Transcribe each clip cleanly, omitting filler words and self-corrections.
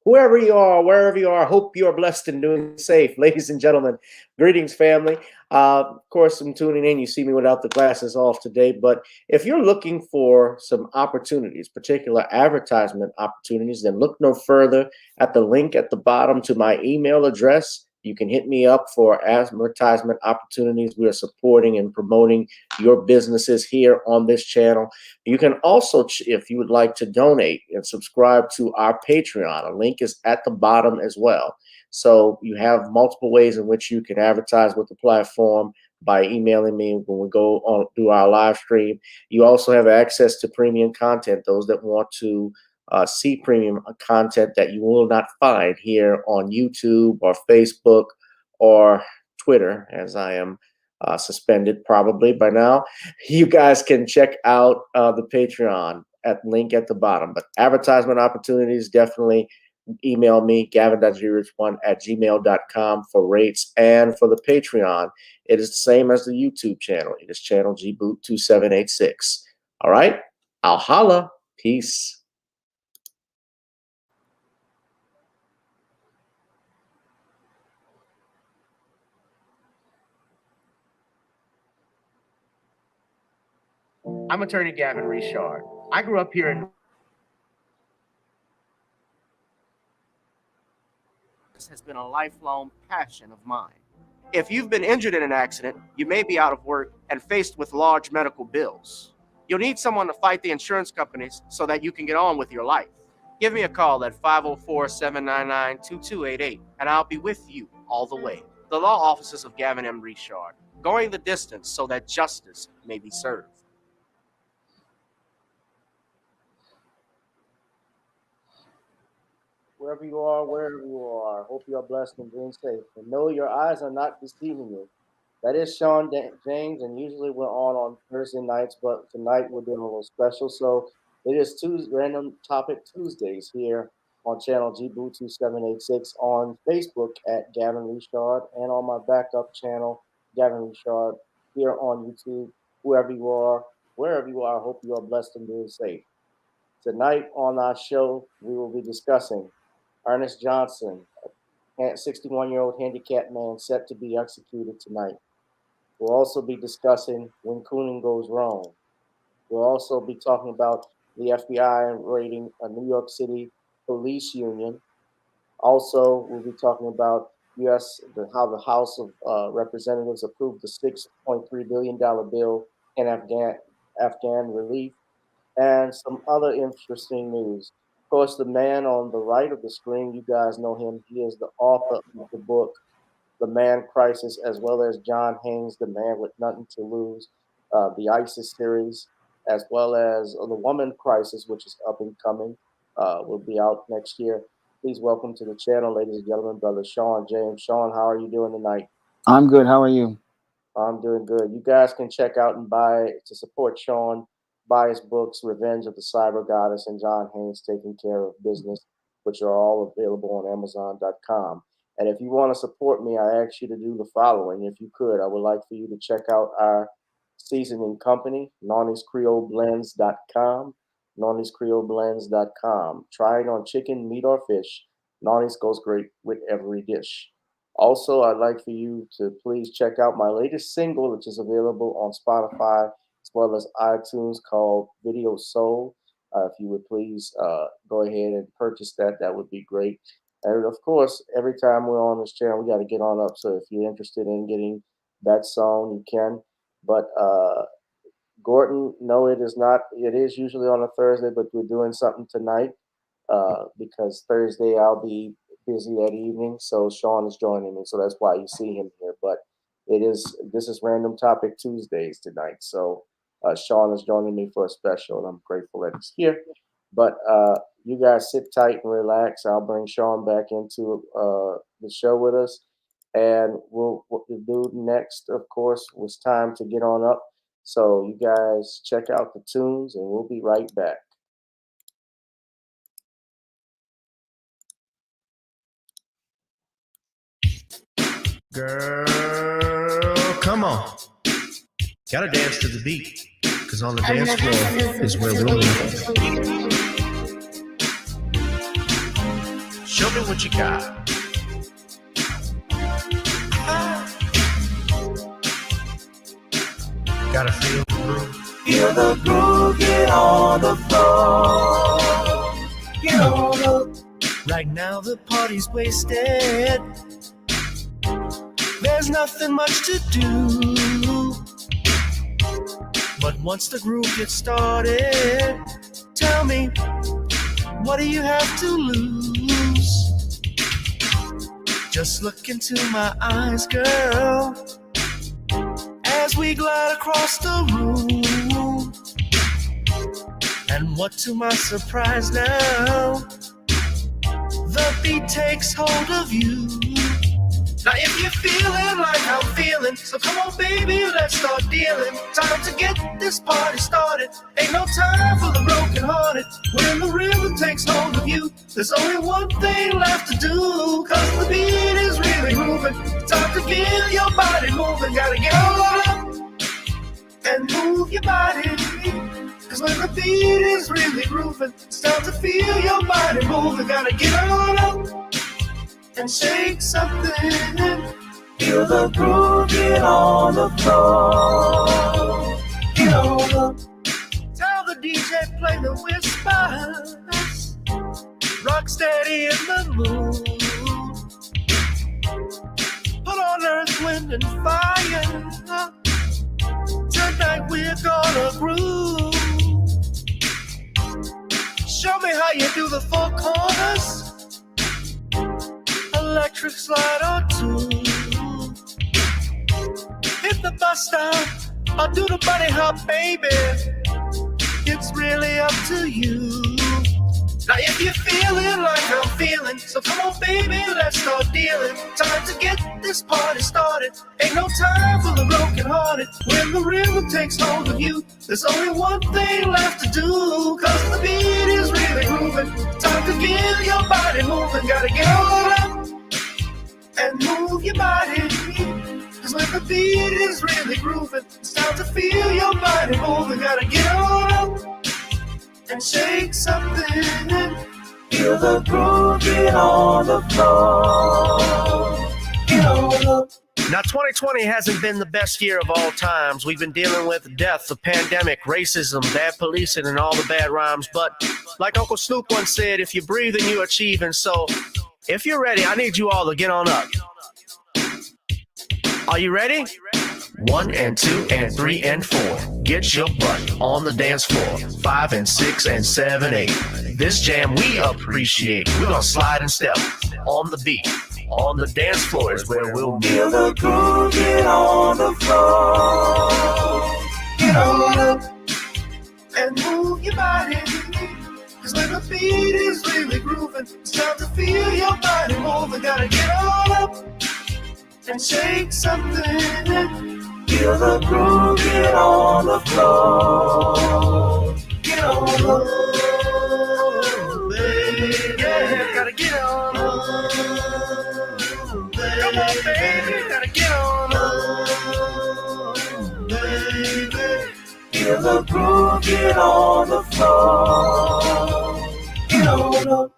whoever you are, wherever you are, hope you are blessed and doing safe. Ladies and gentlemen, greetings, family. Of course, I'm tuning in. You see me without the glasses off today, but if you're looking for some opportunities, particular advertisement opportunities, then look no further at the link at the bottom to my email address. You can hit me up for advertisement opportunities. We are supporting and promoting your businesses here on this channel. You can also, if you would like to donate and subscribe to our Patreon, a link is at the bottom as well. So you have multiple ways in which you can advertise with the platform by emailing me when we go on do our live stream. You also have access to premium content, those that want to see premium content that you will not find here on YouTube or Facebook or Twitter, as I am suspended probably by now. You guys can check out the Patreon at link at the bottom. But advertisement opportunities, definitely email me, gavin.gh1@gmail.com for rates. And for the Patreon, it is the same as the YouTube channel. It is channel gboot2786. All right, I'll holla. Peace. I'm attorney Gavin Richard. I grew up here in This has been a lifelong passion of mine. If you've been injured in an accident, you may be out of work and faced with large medical bills. You'll need someone to fight the insurance companies so that you can get on with your life. Give me a call at 504-799-2288 and I'll be with you all the way. The law offices of Gavin M. Richard, going the distance so that justice may be served. Wherever you are, hope you are blessed and being safe. And know your eyes are not deceiving you. That is Shawn James, and usually we're on Thursday nights, but tonight we're doing a little special. So it is Random Topic Tuesdays here on channel gboot2786, on Facebook at Gavin Richard, and on my backup channel, Gavin Richard, here on YouTube. Whoever you are, wherever you are, I hope you are blessed and being safe. Tonight on our show, we will be discussing ERNEST Johnson, a 61-year-old handicapped man set to be executed tonight. We'll also be discussing when cooning goes wrong. We'll also be talking about the FBI raiding a New York City police union. Also, we'll be talking about how the House of Representatives approved the $6.3 billion bill in Afghan relief, and some other interesting news. Of course, the man on the right of the screen, you guys know him. He is the author of the book, The Man Crisis, as well as John Haynes, The Man with Nothing to Lose, the ISIS series, as well as The Woman Crisis, which is up and coming, will be out next year. Please welcome to the channel, ladies and gentlemen, Brother Shawn James. Shawn, how are you doing tonight? I'm good. How are you? I'm doing good. You guys can check out and to support Shawn, buy his books, Revenge of the Cyber Goddess and John Haynes, Taking Care of Business, which are all available on Amazon.com. And if you want to support me, I ask you to do the following. If you could, I would like for you to check out our seasoning company, Nawny'sCreoleBlends.com, Nawny'sCreoleBlends.com. Try it on chicken, meat, or fish. Nawny's goes great with every dish. Also, I'd like for you to please check out my latest single, which is available on Spotify as well as iTunes, called Video Soul. If you would please go ahead and purchase that, that would be great. And of course, every time we're on this channel, we got to get on up. So if you're interested in getting that song, you can. But Gordon, no, it is not. It is usually on a Thursday, but we're doing something tonight because Thursday I'll be busy that evening. So Shawn is joining me. So that's why you see him here. But this is Random Topic Tuesdays tonight. So Shawn is joining me for a special, and I'm grateful that he's here. But you guys sit tight and relax. I'll bring Shawn back into the show with us. And what we'll do next, of course, was time to get on up. So you guys check out the tunes, and we'll be right back. Girl, come on. Gotta dance to the beat, because on the dance floor is where we'll be. Show me what you got. Gotta feel the groove. Feel the groove, get on the floor. Get on up. Right now the party's wasted. There's nothing much to do. But once the groove gets started, tell me, what do you have to lose? Just look into my eyes, girl, as we glide across the room. And what to my surprise now, the beat takes hold of you. Now if you're feeling like I'm feeling, so come on baby, let's start dealing. Time to get this party started. Ain't no time for the broken hearted. When the rhythm takes hold of you, there's only one thing left to do. Cause the beat is really moving. Time to get your body moving. Gotta get on up and move your body. Cause when the beat is really grooving, it's time to feel your body moving. Gotta get on up and shake something. Feel the groove, get on the floor. Get on up. Tell the DJ play the whispers. Rock steady in the mood. Put on earth, wind, and fire. Tonight we're gonna groove. Show me how you do the four corners. Electric slide or two. Hit the bus stop or do the bunny hop, baby. It's really up to you. Now if you're feeling like I'm feeling, so come on baby, let's start dealing. Time to get this party started. Ain't no time for the broken hearted. When the rhythm takes hold of you, there's only one thing left to do. Cause the beat is really grooving. Time to get your body moving. Gotta get on up and move your body. Cause when the beat is really grooving, it's time to feel your body moving. Gotta get on up and shake something. Feel the groove, get on the floor. Get on up. Now 2020 hasn't been the best year of all times. We've been dealing with death, the pandemic, racism, bad policing, and all the bad rhymes. But like Uncle Snoop once said, if you breathe and you achieve. And so if you're ready, I need you all to get on up. Are you ready? 1 and 2 and 3 and 4. Get your butt on the dance floor. 5 and 6 and 7, 8. This jam we appreciate. We're gonna slide and step on the beat. On the dance floor is where we'll be. Feel the groove, get on the floor. Get on up And move your body. Cause when the beat is really grooving, it's time to feel your body moving. Gotta get on up and shake something. Feel the groove, get on the floor. Get on up. Baby, yeah, gotta get on up. Come on, baby, gotta get on up. Baby, Feel the groove, get on the floor. Get on up.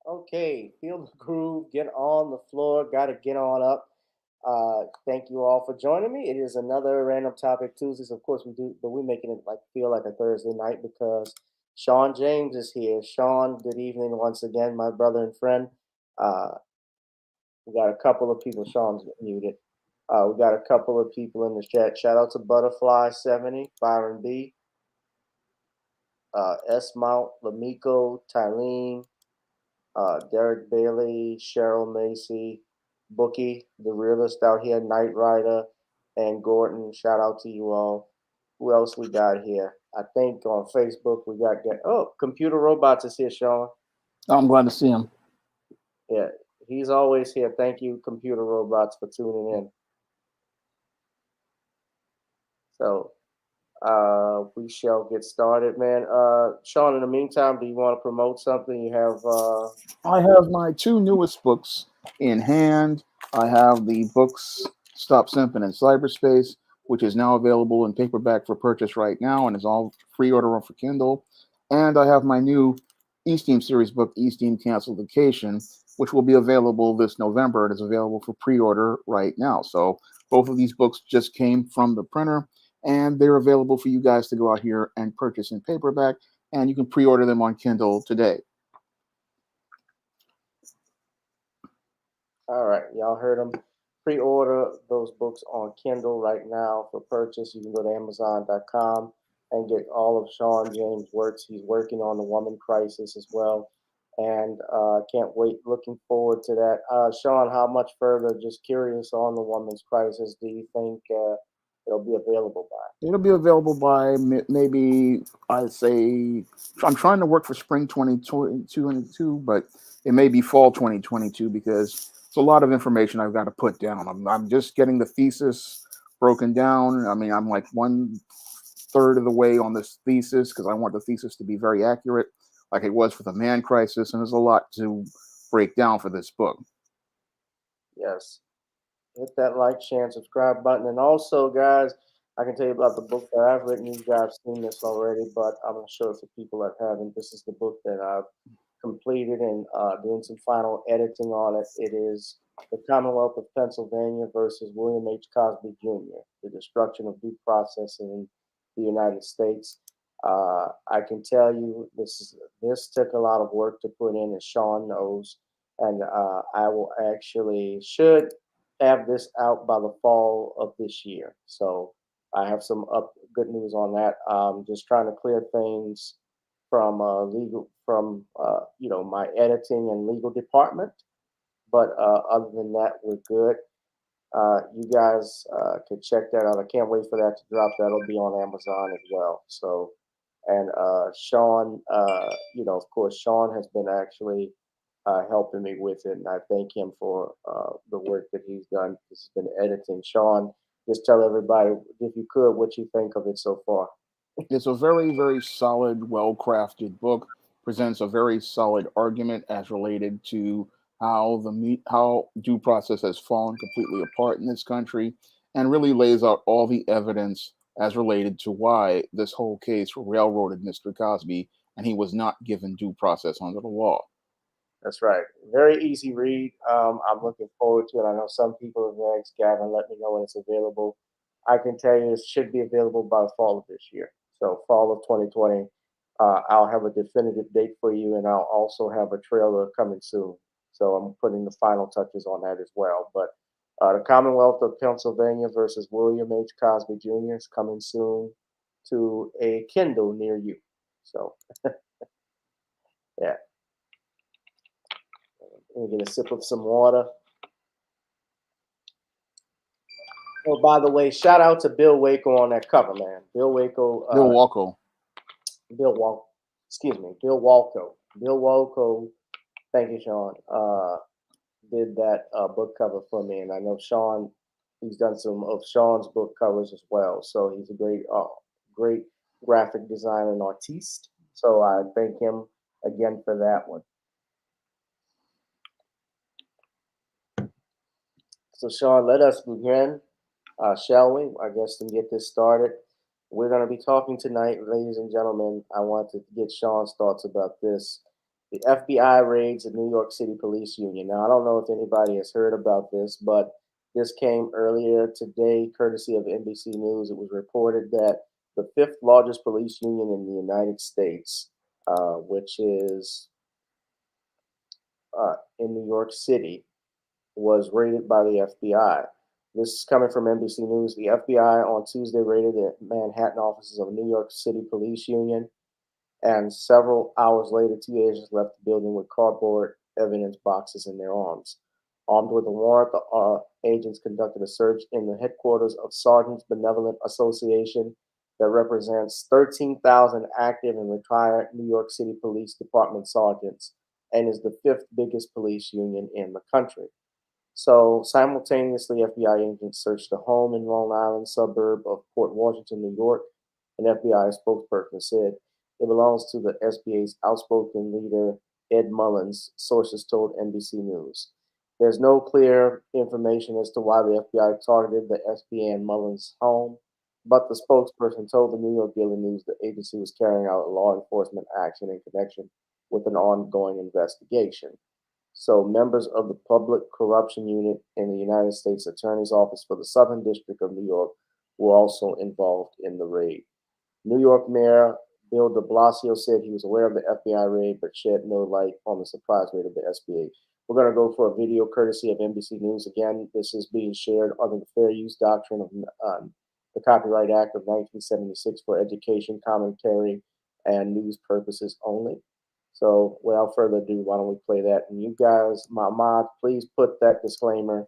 Okay, feel the groove, get on the floor, gotta get on up. Thank you all for joining me. It is another Random Topic Tuesdays. Of course, we do, but we're making it like feel like a Thursday night because Shawn James is here. Shawn, good evening once again, my brother and friend. We got a couple of people. Shawn's muted. We got a couple of people in the chat. Shout out to Butterfly70, Byron B, S Mount, Lamiko, Tylene, Derek Bailey, Cheryl Macy, Bookie, the realist out here, Knight Rider, and Gordon. Shout out to you all. Who else we got here? I think on Facebook we got Computer Robots is here, Shawn. I'm glad to see him. Yeah, he's always here. Thank you, Computer Robots, for tuning in. So we shall get started, man. Shawn, in the meantime, do you want to promote something? You have I have my 2 newest books in hand. I have the books Stop Simping in Cyberspace, which is now available in paperback for purchase right now and is all free order for Kindle. And I have my new Esteem series book, Esteem Canceled Vacation, which will be available this November. It is available for pre-order right now. So both of these books just came from the printer, and they're available for you guys to go out here and purchase in paperback, and you can pre-order them on Kindle today. All right, y'all heard them. Pre-order those books on Kindle right now for purchase. You can go to Amazon.com and get all of Shawn James' works. He's working on the woman crisis as well, and can't wait. Looking forward to that. Shawn, how much further? Just curious on the woman's crisis. Do you think it'll be available by? It'll be available by maybe, I'd say, I'm trying to work for spring 2022, but it may be fall 2022 because it's a lot of information I've got to put down. I'm just getting the thesis broken down. I mean, I'm like 1/3 of the way on this thesis because I want the thesis to be very accurate, like it was for the man crisis, and there's a lot to break down for this book. Yes. Hit that like, share, and subscribe button. And also, guys, I can tell you about the book that I've written. You guys have seen this already, but I'm going to show it to people that haven't. This is the book that I've completed and doing some final editing on it. It is The Commonwealth of Pennsylvania versus William H. Cosby Jr., The Destruction of Due Process in the United States. I can tell you this took a lot of work to put in, as Shawn knows, and I will should have this out by the fall of this year. So I have some good news on that. Just trying to clear things from my editing and legal department. But other than that, we're good. You guys can check that out. I can't wait for that to drop. That'll be on Amazon as well. So, and Shawn, of course, Shawn has been actually helping me with it, and I thank him for the work that he's done. This has been editing. Shawn, just tell everybody, if you could, what you think of it so far. It's a very, very solid, well-crafted book. Presents a very solid argument as related to how due process has fallen completely apart in this country, and really lays out all the evidence as related to why this whole case railroaded Mr. Cosby, and he was not given due process under the law. That's right. Very easy read. I'm looking forward to it. I know some people have asked Gavin, let me know when it's available. I can tell you it should be available by the fall of this year. So fall of 2020. I'll have a definitive date for you, and I'll also have a trailer coming soon. So I'm putting the final touches on that as well. But the Commonwealth of Pennsylvania versus William H. Cosby Jr. is coming soon to a Kindle near you. So, yeah. Let me get a sip of some water. Oh, by the way, shout out to Bill Waco on that cover, man. Bill Waco. Bill Walko. Bill Walco. Excuse me, Bill Walco. Bill Walco. Thank you, Shawn. Did that book cover for me, and I know Shawn. He's done some of Shawn's book covers as well. So he's a great graphic designer and artiste. So I thank him again for that one. So Shawn, let us begin, shall we? I guess to get this started. We're going to be talking tonight, ladies and gentlemen. I want to get Shawn's thoughts about this. The FBI raids the New York City Police Union. Now, I don't know if anybody has heard about this, but this came earlier today, courtesy of NBC News. It was reported that the fifth largest police union in the United States, which is in New York City, was raided by the FBI. This is coming from NBC News. The FBI on Tuesday raided the Manhattan offices of the New York City Police Union, and several hours later, 2 agents left the building with cardboard evidence boxes in their arms. Armed with a warrant, the agents conducted a search in the headquarters of Sergeants Benevolent Association that represents 13,000 active and retired New York City Police Department sergeants and is the fifth biggest police union in the country. So simultaneously, FBI agents searched a home in Long Island suburb of Port Washington, New York. An FBI spokesperson said it belongs to the SBA's outspoken leader, Ed Mullins, sources told NBC News. There's no clear information as to why the FBI targeted the SBA and Mullins' home, but the spokesperson told the New York Daily News the agency was carrying out law enforcement action in connection with an ongoing investigation. So, members of the Public Corruption Unit in the United States Attorney's Office for the Southern District of New York were also involved in the raid. New York Mayor Bill de Blasio said he was aware of the FBI raid but shed no light on the surprise raid of the SBA. We're going to go for a video courtesy of NBC News. Again, this is being shared under the Fair Use Doctrine of the Copyright Act of 1976 for education, commentary, and news purposes only. So, without further ado, why don't we play that? And you guys, my mod, please put that disclaimer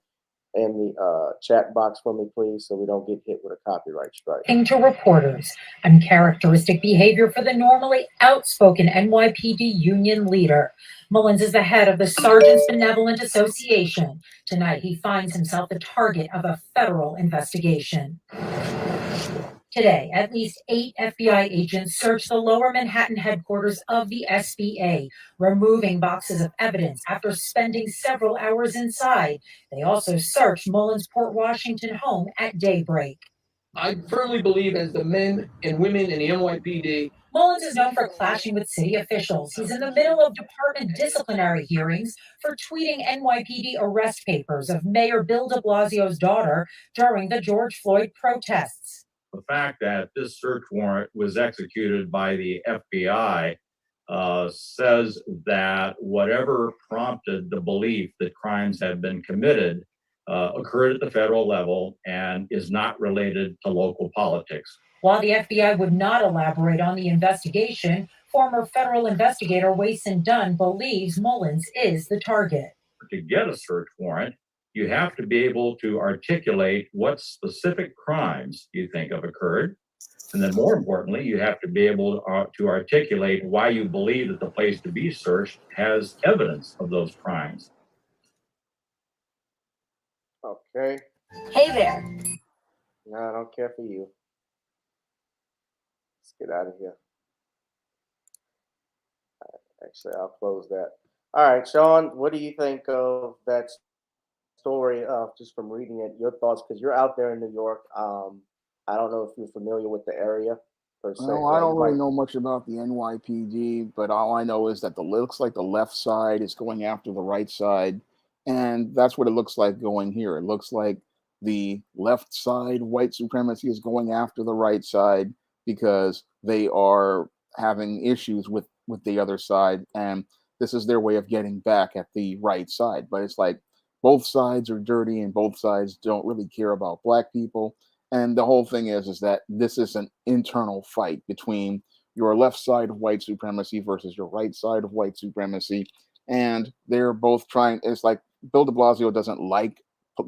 in the chat box for me, please, so we don't get hit with a copyright strike. To reporters, uncharacteristic behavior for the normally outspoken NYPD union leader. Mullins is the head of the Sergeants Benevolent Association. Tonight, he finds himself the target of a federal investigation. Today, at least 8 FBI agents searched the lower Manhattan headquarters of the SBA, removing boxes of evidence after spending several hours inside. They also searched Mullins' Port Washington home at daybreak. I firmly believe, as the men and women in the NYPD, Mullins is known for clashing with city officials. He's in the middle of department disciplinary hearings for tweeting NYPD arrest papers of Mayor Bill de Blasio's daughter during the George Floyd protests. The fact that this search warrant was executed by the FBI says that whatever prompted the belief that crimes had been committed occurred at the federal level and is not related to local politics. While the FBI would not elaborate on the investigation, former federal investigator Wason Dunn believes Mullins is the target. To get a search warrant, you have to be able to articulate what specific crimes you think have occurred. And then more importantly, you have to be able to articulate why you believe that the place to be searched has evidence of those crimes. Okay. Hey there. No, I don't care for you. Let's get out of here. Actually, I'll close that. All right, Shawn, what do you think of that story, just from reading it, your thoughts, because you're out there in New York. I don't know if you're familiar with the area per se. No, I don't really know much about the NYPD, but all I know is that looks like the left side is going after the right side, and that's what it looks like going here. It looks like the left side, white supremacy, is going after the right side because they are having issues with the other side, and this is their way of getting back at the right side. But it's like both sides are dirty and both sides don't really care about black people. And the whole thing is that this is an internal fight between your left side of white supremacy versus your right side of white supremacy. And they're both trying, it's like Bill de Blasio doesn't like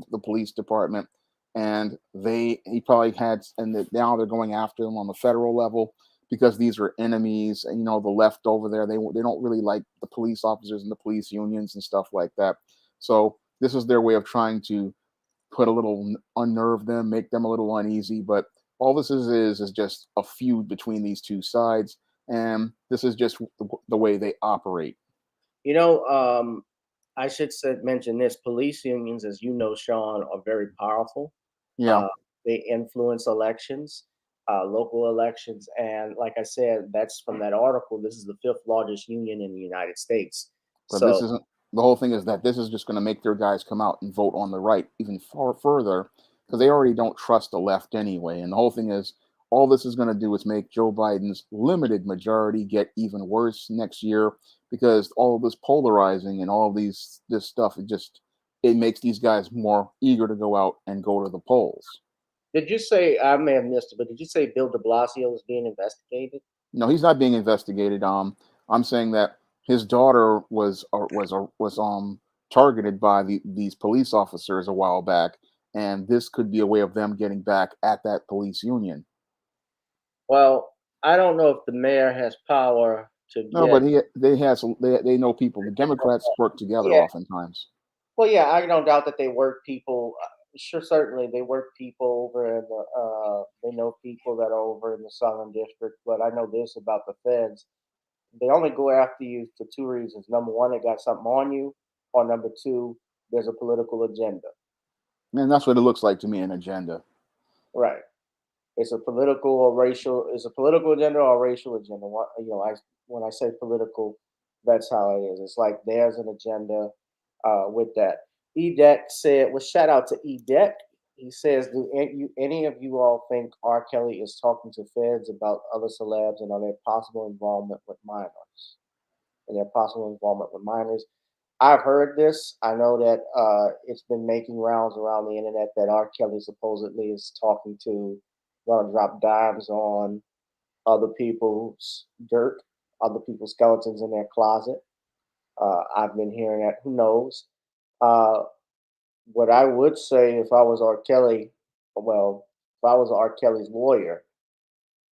the police department, and he probably had, and now they're going after him on the federal level because these are enemies. And, the left over there, they don't really like the police officers and the police unions and stuff like that. So this is their way of trying to unnerve them, make them a little uneasy. But all this is just a feud between these two sides, and this is just the way they operate. I should mention this: police unions, as you know, Shawn, are very powerful. Yeah, they influence elections, local elections, and like I said, that's from that article. This is the 5th largest union in the United States. but this isn't. The whole thing is that this is just going to make their guys come out and vote on the right even far further, because they already don't trust the left anyway. And the whole thing is, all this is going to do is make Joe Biden's limited majority get even worse next year, because all of this polarizing and all of this stuff, it makes these guys more eager to go out and go to the polls. Did you say, I may have missed it, but did you say Bill de Blasio is being investigated? No, he's not being investigated. I'm saying that his daughter was targeted by these police officers a while back, and this could be a way of them getting back at that police union. Well, I don't know if the mayor has power to get... No, but they know people. The Democrats work together oftentimes. Well, yeah, I don't doubt that they work people. Sure, certainly they work people over in they know people that are over in the Southern District. But I know this about the feds: they only go after you for 2 reasons. Number one, they got something on you, or number two, there's a political agenda. And that's what it looks like to me, an agenda. Right. It's a political or racial. It's a political agenda or a racial agenda. What, when I say political, that's how it is. It's like there's an agenda with that. Edek said, "Well, shout out to Edek." He says, "Do any of you all think R. Kelly is talking to feds about other celebs and are their possible involvement with minors? And their possible involvement with minors." I've heard this. I know that it's been making rounds around the internet that R. Kelly supposedly is talking to, going to drop dimes on other people's dirt, other people's skeletons in their closet. I've been hearing that. Who knows? Uh, what I would say if I was R. Kelly, well, if I was R. Kelly's lawyer,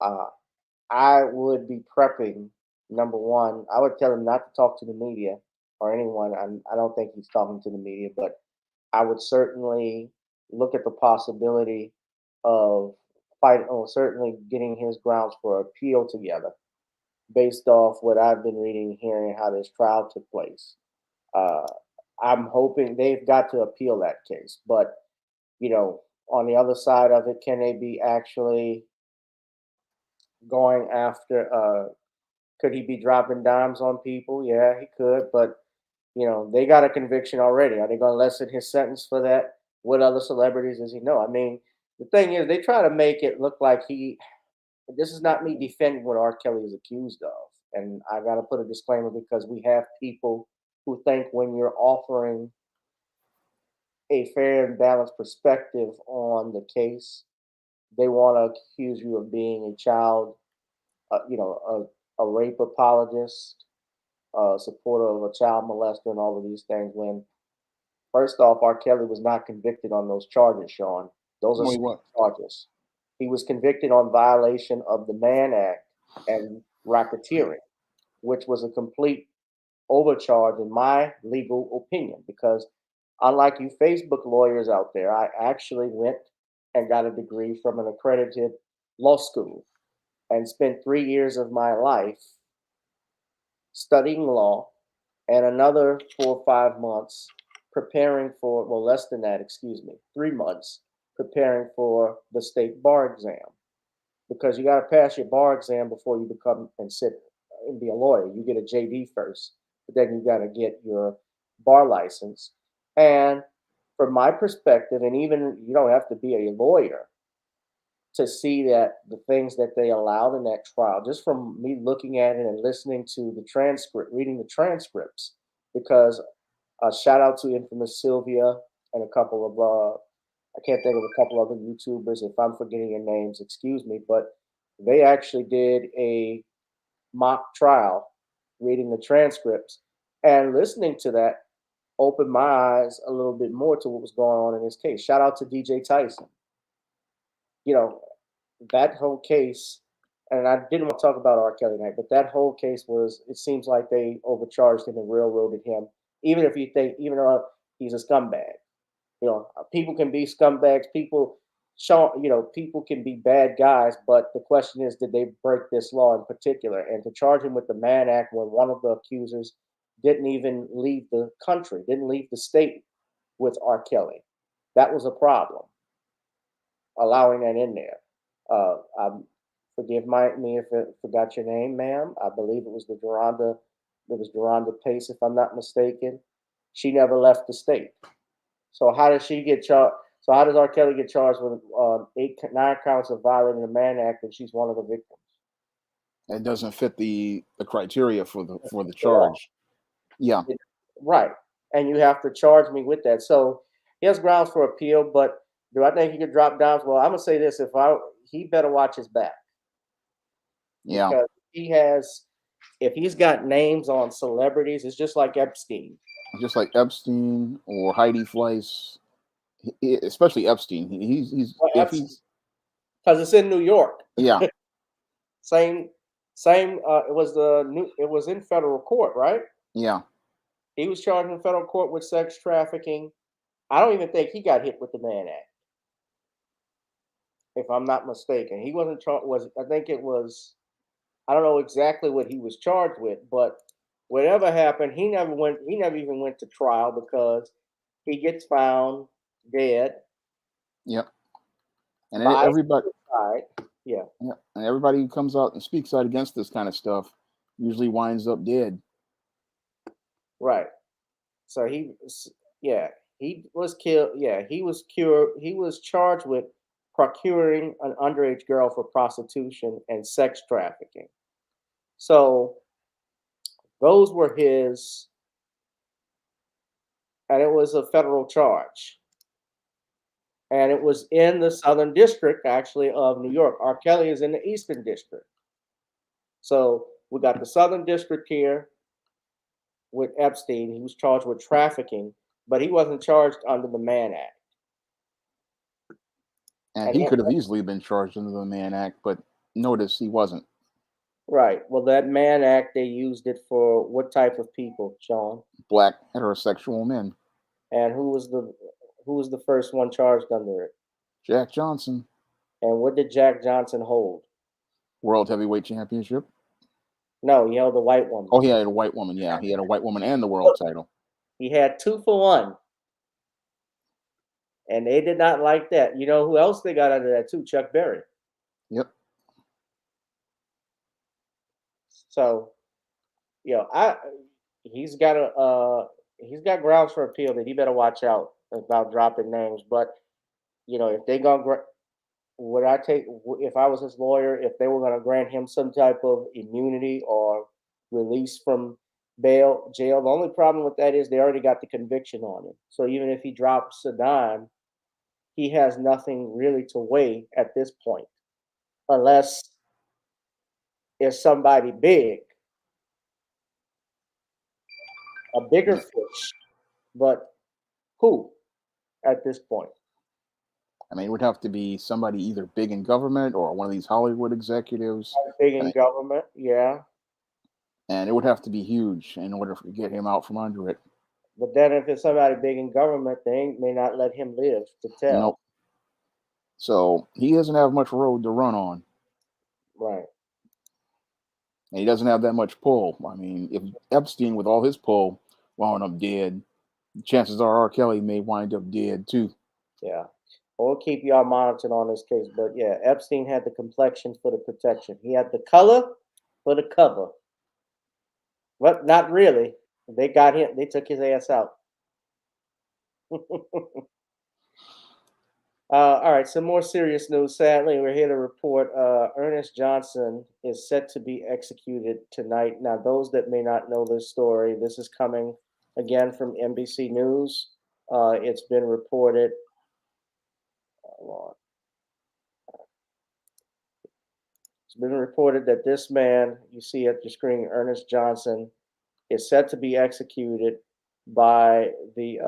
uh, I would be prepping. Number one, I would tell him not to talk to the media or anyone. I don't think he's talking to the media, but I would certainly look at the possibility of or certainly getting his grounds for appeal together based off what I've been reading, hearing how this trial took place. Uh, I'm hoping they've got to appeal that case, but on the other side of it, can they be actually going after? Could he be dropping dimes on people? Yeah, he could, but they got a conviction already. Are they going to lessen his sentence for that? What other celebrities does he know? I mean, the thing is, they try to make it look like this is not me defending what R. Kelly is accused of. And I got to put a disclaimer because we have people who think when you're offering a fair and balanced perspective on the case, they want to accuse you of being a child, a rape apologist, supporter of a child molester, and all of these things. When first off, R. Kelly was not convicted on those charges, Shawn. Those are Wait, what? charges. He was convicted on violation of the Mann Act and racketeering, which was a complete overcharge in my legal opinion. Because unlike you Facebook lawyers out there, I actually went and got a degree from an accredited law school and spent 3 years of my life studying law and another 4 or 5 months preparing for, well, less than that, excuse me, 3 months preparing for the state bar exam. Because you got to pass your bar exam before you become and sit and be a lawyer. You get a JD first, but then you got to get your bar license. And from my perspective, and even you don't have to be a lawyer to see that the things that they allowed in that trial, just from me looking at it and listening to the transcript, reading the transcripts, because shout out to infamous Sylvia and a couple of I can't think of a couple other YouTubers. If I'm forgetting your names, excuse me, but they actually did a mock trial, reading the transcripts and listening to that opened my eyes a little bit more to what was going on in this case. Shout out to DJ Tyson. You know, that whole case, and I didn't want to talk about R. Kelly tonight, but that whole case was, it seems like they overcharged him and railroaded him, even if you think, even though he's a scumbag. People can be scumbags. People can be bad guys, but the question is, did they break this law in particular? And to charge him with the Mann Act when one of the accusers didn't even leave the country, didn't leave the state with R. Kelly, that was a problem. Allowing that in there. Forgive me if I forgot your name, ma'am. I believe it was Deronda Pace, if I'm not mistaken. She never left the state. So how does she get charged? So how does R. Kelly get charged with 9 counts of violating the Mann Act, and she's one of the victims? It doesn't fit the criteria for the charge. Yeah. Right. And you have to charge me with that. So he has grounds for appeal, but do I think he could drop down? Well, I'm gonna say this: he better watch his back. Yeah. Because if he's got names on celebrities, it's just like Epstein. Just like Epstein or Heidi Fleiss, especially Epstein. He's because it's in New York. Yeah. Same. It was in federal court, right? Yeah. He was charged in federal court with sex trafficking. I don't even think he got hit with the Mann Act, if I'm not mistaken. He wasn't charged. I think it was. I don't know exactly what he was charged with, but whatever happened, he never even went to trial because He gets found dead Yep. And by everybody, suicide. Yeah, yeah, and everybody who comes out and speaks out against this kind of stuff usually winds up dead. right. So yeah, he was killed. Yeah, he was cured. He was charged with procuring an underage girl for prostitution and sex trafficking. So those were his, and it was a federal charge. And it was in the Southern District, actually, of New York. R. Kelly is in the Eastern District. So we got the Southern District here with Epstein. He was charged with trafficking, but he wasn't charged under the Mann Act. And And he could have easily been charged under the Mann Act, but notice he wasn't. right. Well, that Mann Act, they used it for what type of people, Sean? Black heterosexual men. And who was the first one charged under it? Jack Johnson, And what did Jack Johnson hold? World Heavyweight Championship. No, he held a white woman. Oh, he had a white woman. Yeah, he had a white woman and the world title. He had 2-for-1. And they did not like that. You know who else they got under that too? Chuck Berry. Yep. So, you know, he's got grounds for appeal that he better watch out about dropping names. But you know, if they gonna would I take if I was his lawyer, if they were gonna grant him some type of immunity or release from jail, the only problem with that is they already got the conviction on him. So even if he drops a dime, he has nothing really to weigh at this point, unless it's somebody big, a bigger fish. But who at this point? I mean, it would have to be somebody either big in government or one of these Hollywood executives. Big I in mean, government, yeah. and it would have to be huge in order to get him out from under it. But then if it's somebody big in government, they may not let him live to tell. Nope. So he doesn't have much road to run on. Right. And he doesn't have that much pull. I mean, if Epstein, with all his pull, wound up dead, chances are R. Kelly may wind up dead too. Yeah. We'll keep y'all monitored on this case. But yeah, Epstein had the complexion for the protection. He had the color for the cover. But not really. They got him, they took his ass out. All right, some more serious news. Sadly, we're here to report Ernest Johnson is set to be executed tonight. Now, those that may not know this story, this is coming again from NBC News. It's been reported. It's been reported that this man you see at your screen, Ernest Johnson, is set to be executed by the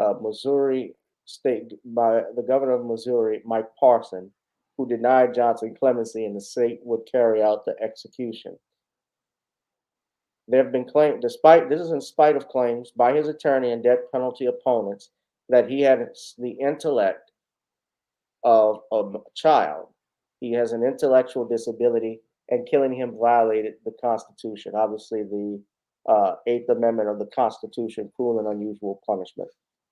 by the governor of Missouri, Mike Parson, who denied Johnson clemency, and the state would carry out the execution. There have been claims, this is in spite of claims by his attorney and death penalty opponents, that he had the intellect of a child. He has an intellectual disability, and killing him violated the Constitution. Obviously, the Eighth Amendment of the Constitution, cruel and unusual punishment.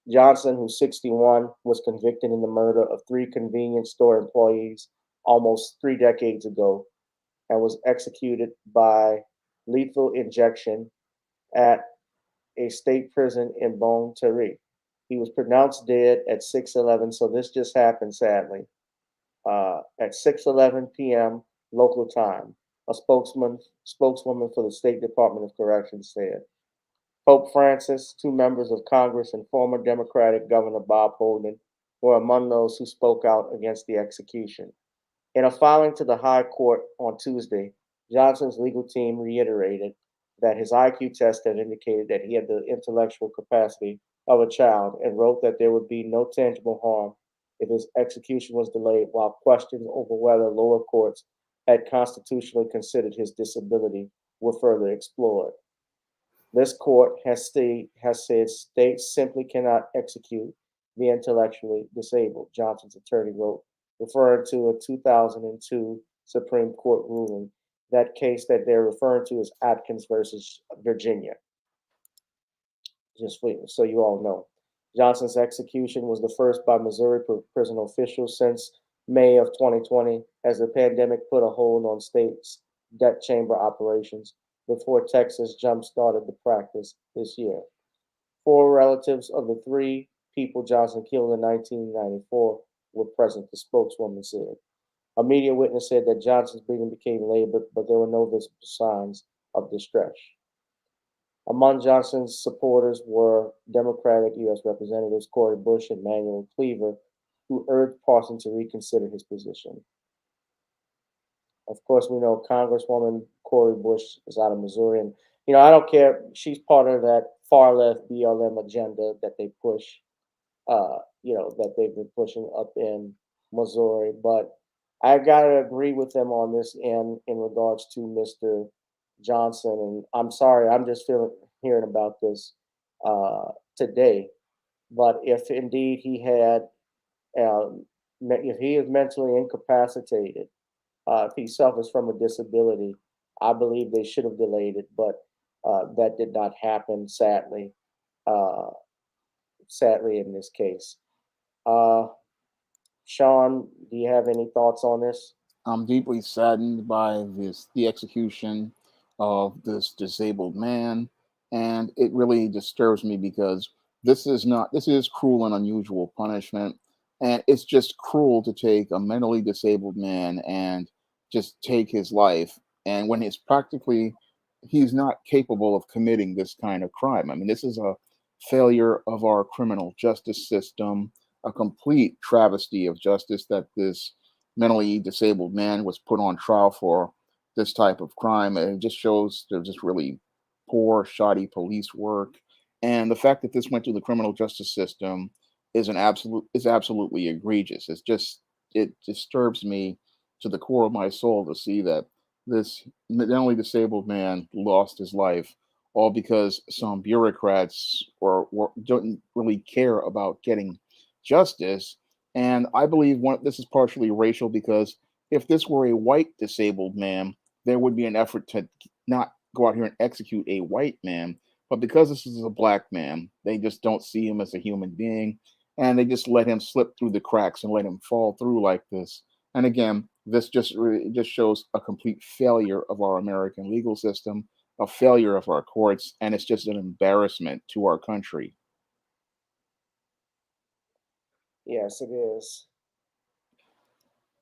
Johnson, who's 61, was convicted in the murder of 3 convenience store employees almost 3 decades ago, and was executed by lethal injection at a state prison in Bon-Terre. He was pronounced dead at 6:11, so this just happened, sadly. At 6:11 p.m. local time, a spokeswoman for the State Department of Corrections said, Pope Francis, 2 members of Congress, and former Democratic Governor Bob Holden were among those who spoke out against the execution. In a filing to the High Court on Tuesday, Johnson's legal team reiterated that his IQ test had indicated that he had the intellectual capacity of a child, and wrote that there would be no tangible harm if his execution was delayed, while questions over whether lower courts had constitutionally considered his disability were further explored. This court has said states simply cannot execute the intellectually disabled, Johnson's attorney wrote, referring to a 2002 Supreme Court ruling. That case that they're referring to is Atkins versus Virginia. Just so you all know. Johnson's execution was the first by Missouri prison officials since May of 2020, as the pandemic put a hold on state's death chamber operations before Texas jump-started the practice this year. Four relatives of the three people Johnson killed in 1994 were present, the spokeswoman said. A media witness said that Johnson's breathing became labored, but there were no visible signs of distress. Among Johnson's supporters were Democratic U.S. Representatives Cori Bush and Manuel Cleaver, who urged Parson to reconsider his position. Of course, we know Congresswoman Cori Bush is out of Missouri, and I don't care. She's part of that far left BLM agenda that they push, that they've been pushing up in Missouri. But I gotta agree with them on this end in regards to Mr. Johnson, and I'm sorry, I'm just hearing about this today. But if indeed he had, if he is mentally incapacitated, if he suffers from a disability, I believe they should have delayed it, but that did not happen, sadly. Uh, sadly, in this case, uh, Shawn, do you have any thoughts on this? I'm deeply saddened by the execution of this disabled man, and it really disturbs me because this is cruel and unusual punishment, and it's just cruel to take a mentally disabled man and just take his life, and when he's not capable of committing this kind of crime. I mean, this is a failure of our criminal justice system, a complete travesty of justice that this mentally disabled man was put on trial for this type of crime. And it just shows there's just really poor, shoddy police work. And the fact that this went through the criminal justice system is absolutely egregious. It disturbs me to the core of my soul to see that this mentally disabled man lost his life all because some bureaucrats don't really care about getting justice. And I believe this is partially racial because if this were a white disabled man, there would be an effort to not go out here and execute a white man. But because this is a black man, they just don't see him as a human being, and they just let him slip through the cracks and let him fall through like this. And again, this just shows a complete failure of our American legal system, a failure of our courts, and it's just an embarrassment to our country. Yes, it is.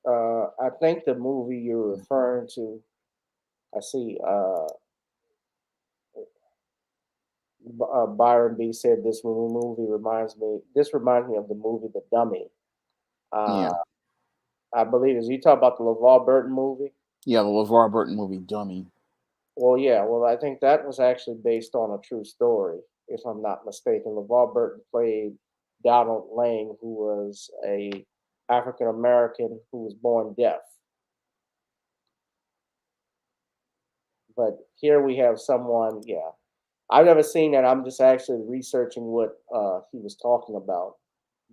I think the movie you're referring to, I see Byron B said this movie reminds me of the movie The Dummy. Uh, Yeah, I believe is you talk about the LeVar Burton movie. yeah, the LeVar Burton movie, Dummy. Well, yeah, well, I think that was actually based on a true story, if I'm not mistaken. LeVar Burton played Donald Lang, who was a African American who was born deaf. But here we have someone, yeah. I've never seen that. I'm just actually researching what he was talking about.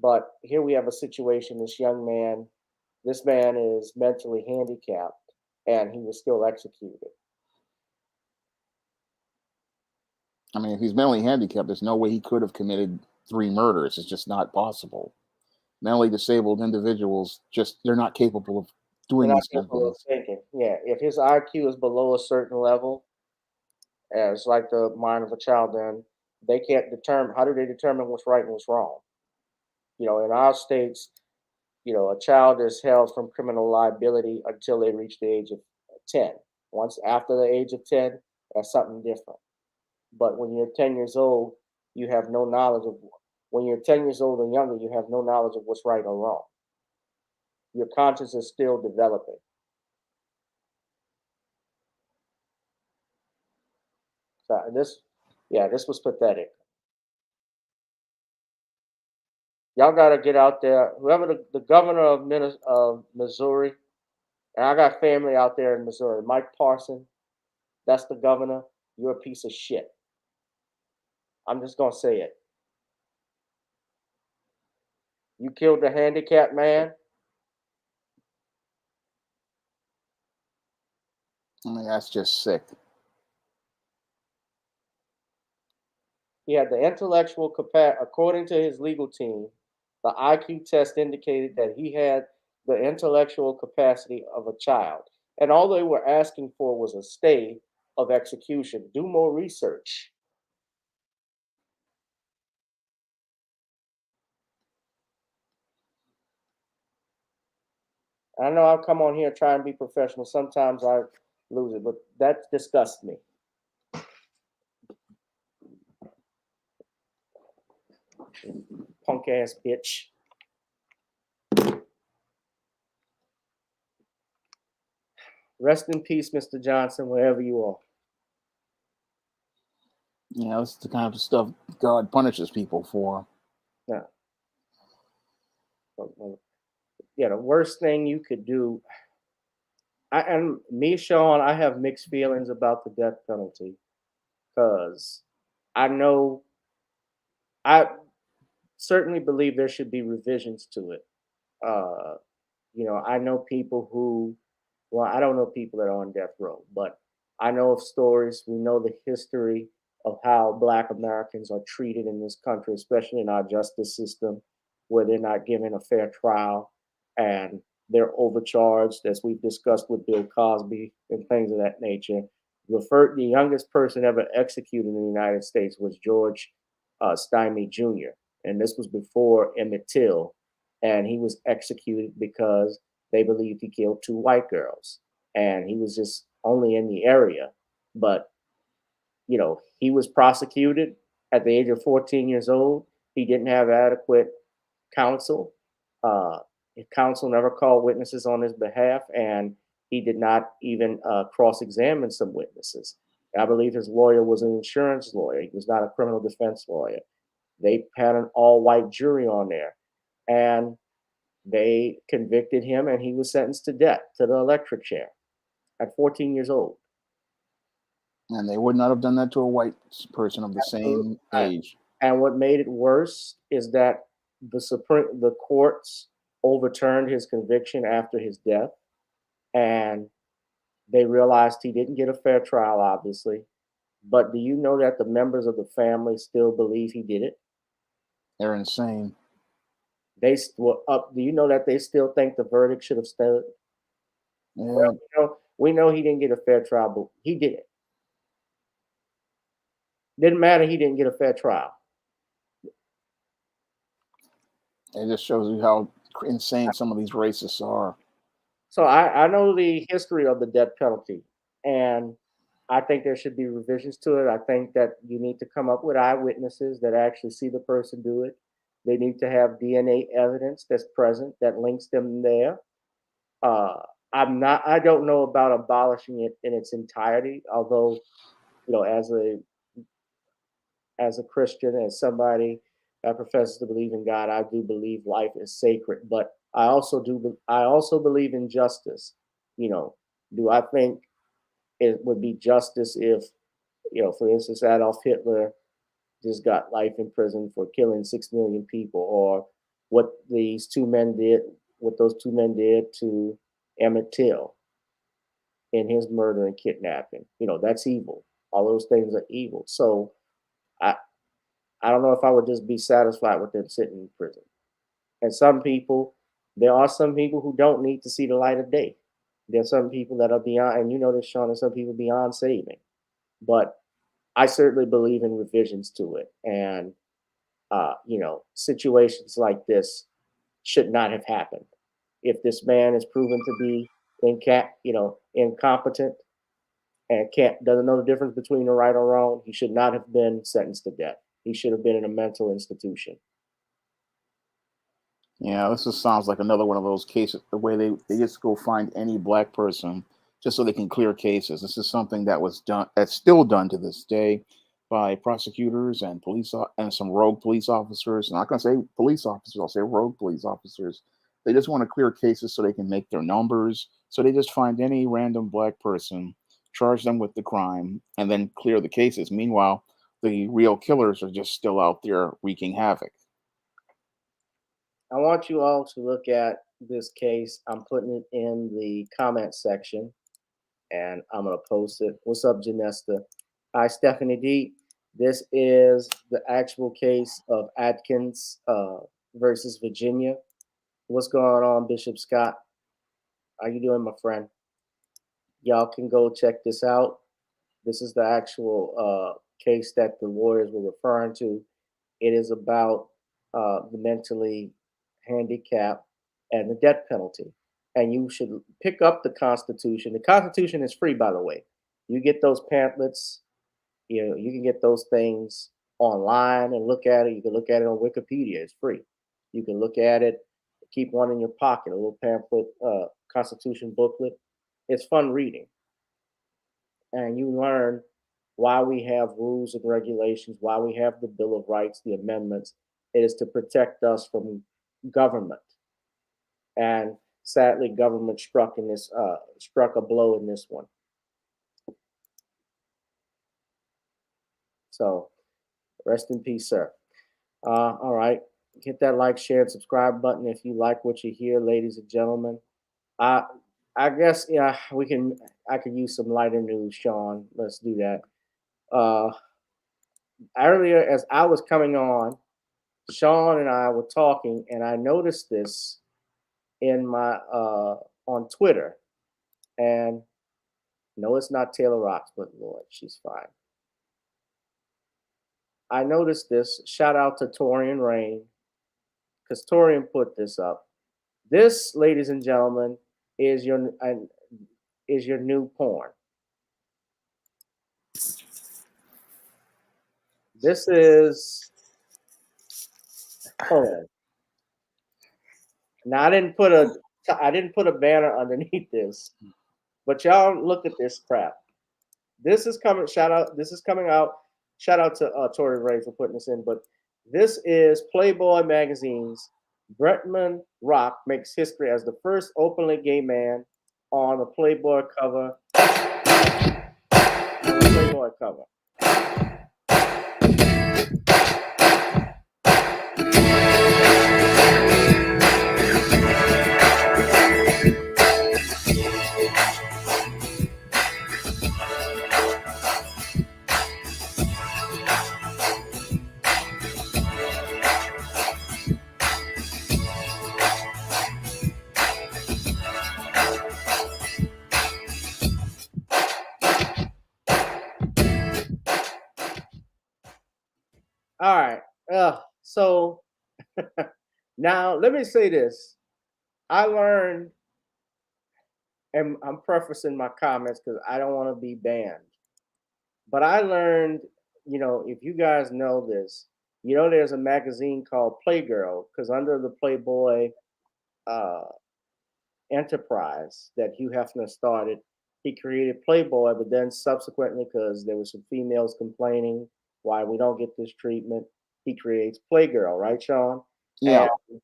But here we have a situation. This man is mentally handicapped, and he was still executed. I mean, if he's mentally handicapped, there's no way he could have committed three murders. It's just not possible. Mentally disabled individuals they're not capable of They're doing not these kind of capable of things. thinking. Yeah, if his IQ is below a certain level, as like the mind of a child, then they can't determine. How do they determine what's right and what's wrong? In our states, a child is held from criminal liability until they reach the age of 10. Once after the age of 10, that's something different. But when you're 10 years old, you have no knowledge of, when you're 10 years old and younger, you have no knowledge of what's right or wrong. Your conscience is still developing. So this was pathetic. Y'all got to get out there. Whoever the governor of Missouri, and I got family out there in Missouri, Mike Parson, that's the governor. You're a piece of shit. I'm just going to say it. You killed a handicapped man. I mean, that's just sick. He had the intellectual capacity, according to his legal team, the IQ test indicated that he had the intellectual capacity of a child. And all they were asking for was a stay of execution. Do more research. I know I'll come on here and try and be professional. Sometimes I lose it, but that disgusts me. Punk ass bitch. Rest in peace, Mr. Johnson, wherever you are. You know, it's the kind of stuff God punishes people for. Yeah. Yeah, the worst thing you could do. And me, Shawn, I have mixed feelings about the death penalty because I know I certainly believe there should be revisions to it. Uh, I know people who, well, I don't know people that are on death row, but I know of stories. We know the history of how Black Americans are treated in this country, especially in our justice system, where they're not given a fair trial and they're overcharged, as we've discussed with Bill Cosby and things of that nature. The youngest person ever executed in the United States was George Steinme Jr., and this was before Emmett Till, and he was executed because they believed he killed two white girls, and he was just only in the area. But he was prosecuted at the age of 14 years old. He didn't have adequate counsel. His counsel never called witnesses on his behalf, and he did not even cross-examine some witnesses. I believe his lawyer was an insurance lawyer. He was not a criminal defense lawyer. They had an all-white jury on there, and they convicted him, and he was sentenced to death, to the electric chair, at 14 years old. And they would not have done that to a white person of the same age. And what made it worse is that the courts overturned his conviction after his death, and they realized he didn't get a fair trial, obviously. But do you know that the members of the family still believe he did it? They're insane. Do you know that they still think the verdict should have stood? Yeah. Well, we know he didn't get a fair trial, but he did it. Didn't matter. He didn't get a fair trial. It just shows you how insane some of these racists are. So I know the history of the death penalty, and I think there should be revisions to it. I think that you need to come up with eyewitnesses that actually see the person do it. They need to have DNA evidence that's present that links them there. I don't know about abolishing it in its entirety, although, as a Christian, as somebody that professes to believe in God, I do believe life is sacred. But I also believe in justice. Do I think it would be justice if, for instance, Adolf Hitler just got life in prison for killing 6 million people, or what those two men did to Emmett Till in his murder and kidnapping? That's evil. All those things are evil. So I I don't know if I would just be satisfied with them sitting in prison. And there are some people who don't need to see the light of day. There's some people that are beyond, and you know this, Shawn, there's some people beyond saving. But I certainly believe in revisions to it. And, situations like this should not have happened. If this man is proven to be incompetent and doesn't know the difference between the right or wrong, he should not have been sentenced to death. He should have been in a mental institution. Yeah, this just sounds like another one of those cases the way they just go find any black person just so they can clear cases. This is something that's still done to this day by prosecutors and and some rogue police officers. I'm not gonna say police officers, I'll say rogue police officers. They just want to clear cases so they can make their numbers. So they just find any random black person, charge them with the crime, and then clear the cases. Meanwhile, the real killers are just still out there wreaking havoc. I want you all to look at this case. I'm putting it in the comment section, and I'm going to post it. What's up, Janesta? Hi, Stephanie D. This is the actual case of Atkins versus Virginia. What's going on, Bishop Scott? How you doing, my friend? Y'all can go check this out. This is the actual case that the lawyers were referring to. It is about the mentally handicapped and the death penalty. And you should pick up the Constitution. The Constitution is free, by the way. You get those pamphlets. You can get those things online and look at it. You can look at it on Wikipedia. It's free. You can look at it. Keep one in your pocket. A little pamphlet, Constitution booklet. It's fun reading, and you learn why we have rules and regulations, why we have the Bill of Rights, the amendments. It is to protect us from government. And sadly, government struck a blow in this one. So rest in peace, sir. All right. Hit that like, share, and subscribe button if you like what you hear, ladies and gentlemen. I guess I could use some lighter news, Shawn. Let's do that. Earlier, as I was coming on, Shawn and I were talking, and I noticed this in my on Twitter. And no, it's not Taylor Rocks, but Lord, she's fine. I noticed this. Shout out to Torian Rain, because Torian put this up. This, ladies and gentlemen, is your new porn. This is porn. Now I didn't put a banner underneath this, but y'all look at this crap. This is coming. This is coming out. Shout out to Tori Ray for putting this in. But this is Playboy magazine's Bretman Rock makes history as the first openly gay man on a Playboy cover. Playboy cover. All right. So now let me say this. I learned, and I'm prefacing my comments because I don't want to be banned. But I learned, if you guys know this, there's a magazine called Playgirl, because under the Playboy enterprise that Hugh Hefner started, he created Playboy, but then subsequently, because there were some females complaining why we don't get this treatment, he creates Playgirl, right, Shawn? Yeah. And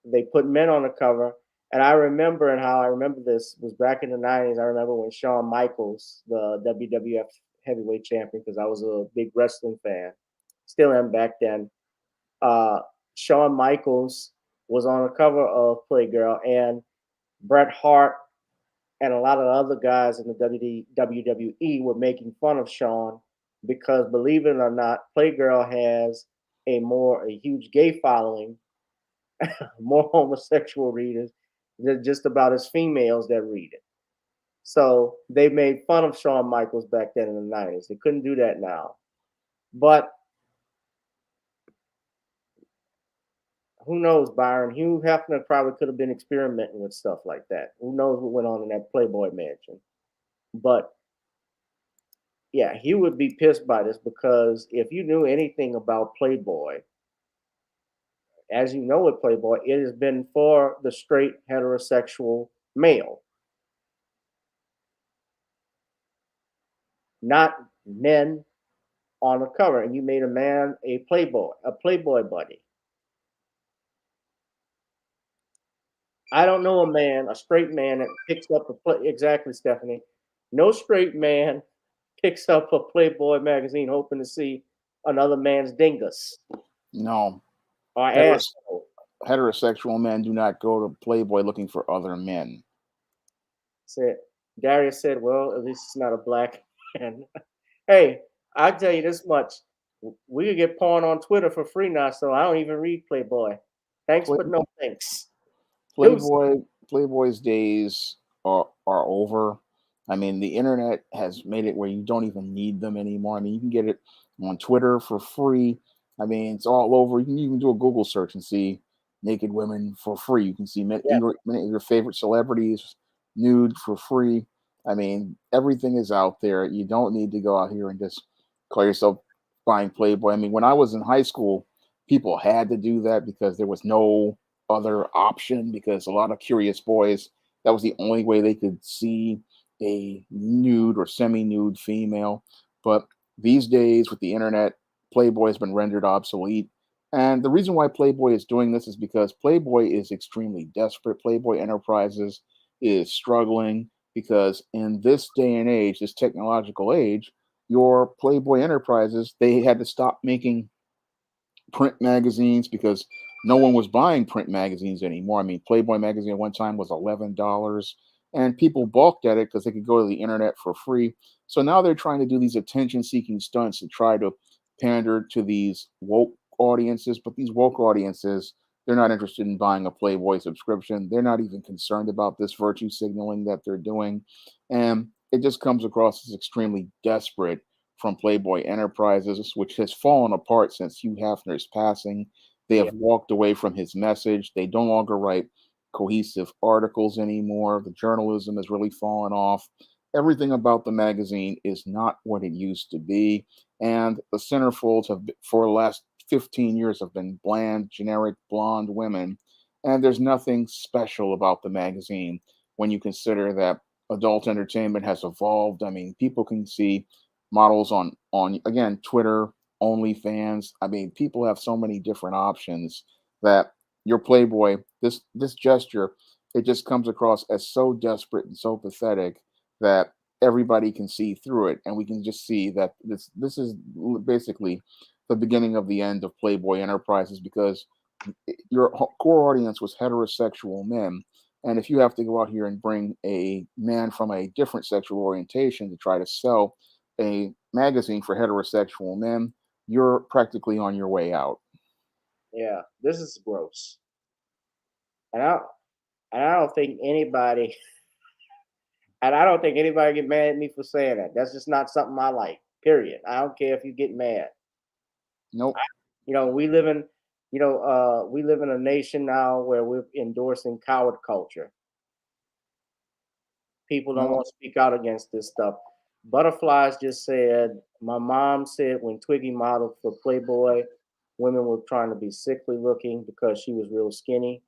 they put men on the cover. And I remember, and how I remember this was back in the 90s. I remember when Shawn Michaels, the WWF heavyweight champion, because I was a big wrestling fan, still am back then. Shawn Michaels was on the cover of Playgirl, and Bret Hart and a lot of other guys in the WWE were making fun of Shawn because, believe it or not, Playgirl has a huge gay following, more homosexual readers than just about as females that read it. So they made fun of Shawn Michaels back then in the 90s. They couldn't do that now. But who knows, Byron? Hugh Hefner probably could have been experimenting with stuff like that. Who knows what went on in that Playboy mansion? But yeah, he would be pissed by this, because if you knew anything about Playboy, as you know with Playboy, it has been for the straight heterosexual male, not men on the cover. And you made a man a Playboy buddy. I don't know a straight man that picks up exactly, Stephanie. No straight man picks up a Playboy magazine hoping to see another man's dingus No. or asshole. Heterosexual men do not go to Playboy looking for other men. Darius said, well, at least it's not a black man. Hey, I tell you this much: we could get porn on Twitter for free now, so I don't even read Playboy. Thanks, Play, but no thanks. Deuce. Playboy's days are over. I mean, the internet has made it where you don't even need them anymore. I mean, you can get it on Twitter for free. I mean, it's all over. You can even do a Google search and see naked women for free. You can see Yeah, many of your favorite celebrities nude for free. I mean, everything is out there. You don't need to go out here and just call yourself buying Playboy. I mean, when I was in high school, people had to do that because there was no other option, because a lot of curious boys, that was the only way they could see a nude or semi-nude female. But these days with the internet, Playboy has been rendered obsolete. And the reason why Playboy is doing this is because Playboy is extremely desperate. Playboy Enterprises is struggling because in this day and age, this technological age, your Playboy Enterprises, they had to stop making print magazines because no one was buying print magazines anymore. I mean, Playboy magazine at one time was $11, and people balked at it because they could go to the internet for free. So now they're trying to do these attention-seeking stunts to try to pander to these woke audiences. But these woke audiences, they're not interested in buying a Playboy subscription. They're not even concerned about this virtue signaling that they're doing, and it just comes across as extremely desperate from Playboy Enterprises, which has fallen apart since Hugh Hefner's passing. They yeah, have walked away from his message. They no longer write cohesive articles anymore. The journalism has really fallen off. Everything about the magazine is not what it used to be. And the centerfolds have, for the last 15 years, have been bland, generic, blonde women. And there's nothing special about the magazine when you consider that adult entertainment has evolved. I mean, people can see models on again Twitter, OnlyFans. I mean, people have so many different options that your Playboy, this gesture, it just comes across as so desperate and so pathetic that everybody can see through it, and we can just see that this is basically the beginning of the end of Playboy Enterprises, because your core audience was heterosexual men. And if you have to go out here and bring a man from a different sexual orientation to try to sell a magazine for heterosexual men, you're practically on your way out. yeah. This is gross, and I don't think anybody, and I don't think anybody get mad at me for saying that. That's just not something I like. Period. I don't care if you get mad. Nope. You know, we live in a nation now where we're endorsing coward culture. People don't No. want to speak out against this stuff. Butterflies just said, my mom said when Twiggy modeled for Playboy, women were trying to be sickly looking because she was real skinny.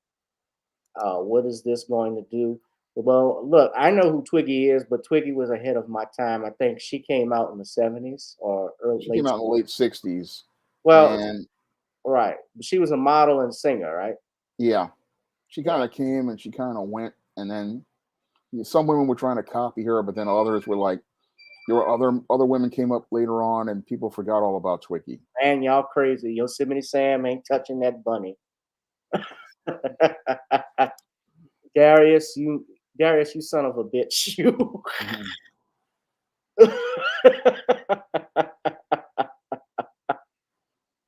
What is this going to do? Well, look, I know who Twiggy is, but Twiggy was ahead of my time. I think she came out in the 70s or early She late. came out in the late 60s. Well, And right. She was a model and singer, right? yeah, she Yeah. kind of came and she kind of went. And then some women were trying to copy her, but then others were like, there were other women came up later on, and people forgot all about Twiggy. Man, y'all crazy. Yosemite Sam ain't touching that bunny. Darius, you son of a bitch. You. Mhm.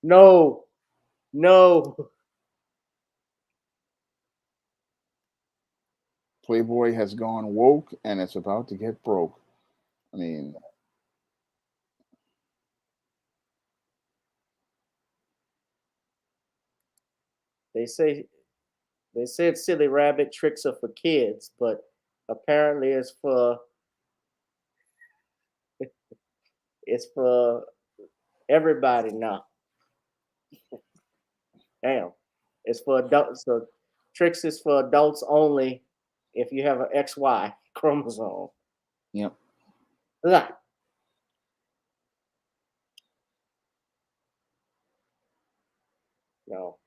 No, no. Playboy has gone woke, and it's about to get broke. I mean, They say they said silly rabbit tricks are for kids, but apparently it's for everybody now. Damn. It's for adults. So tricks is for adults only if you have an XY chromosome. yep. Ugh. No.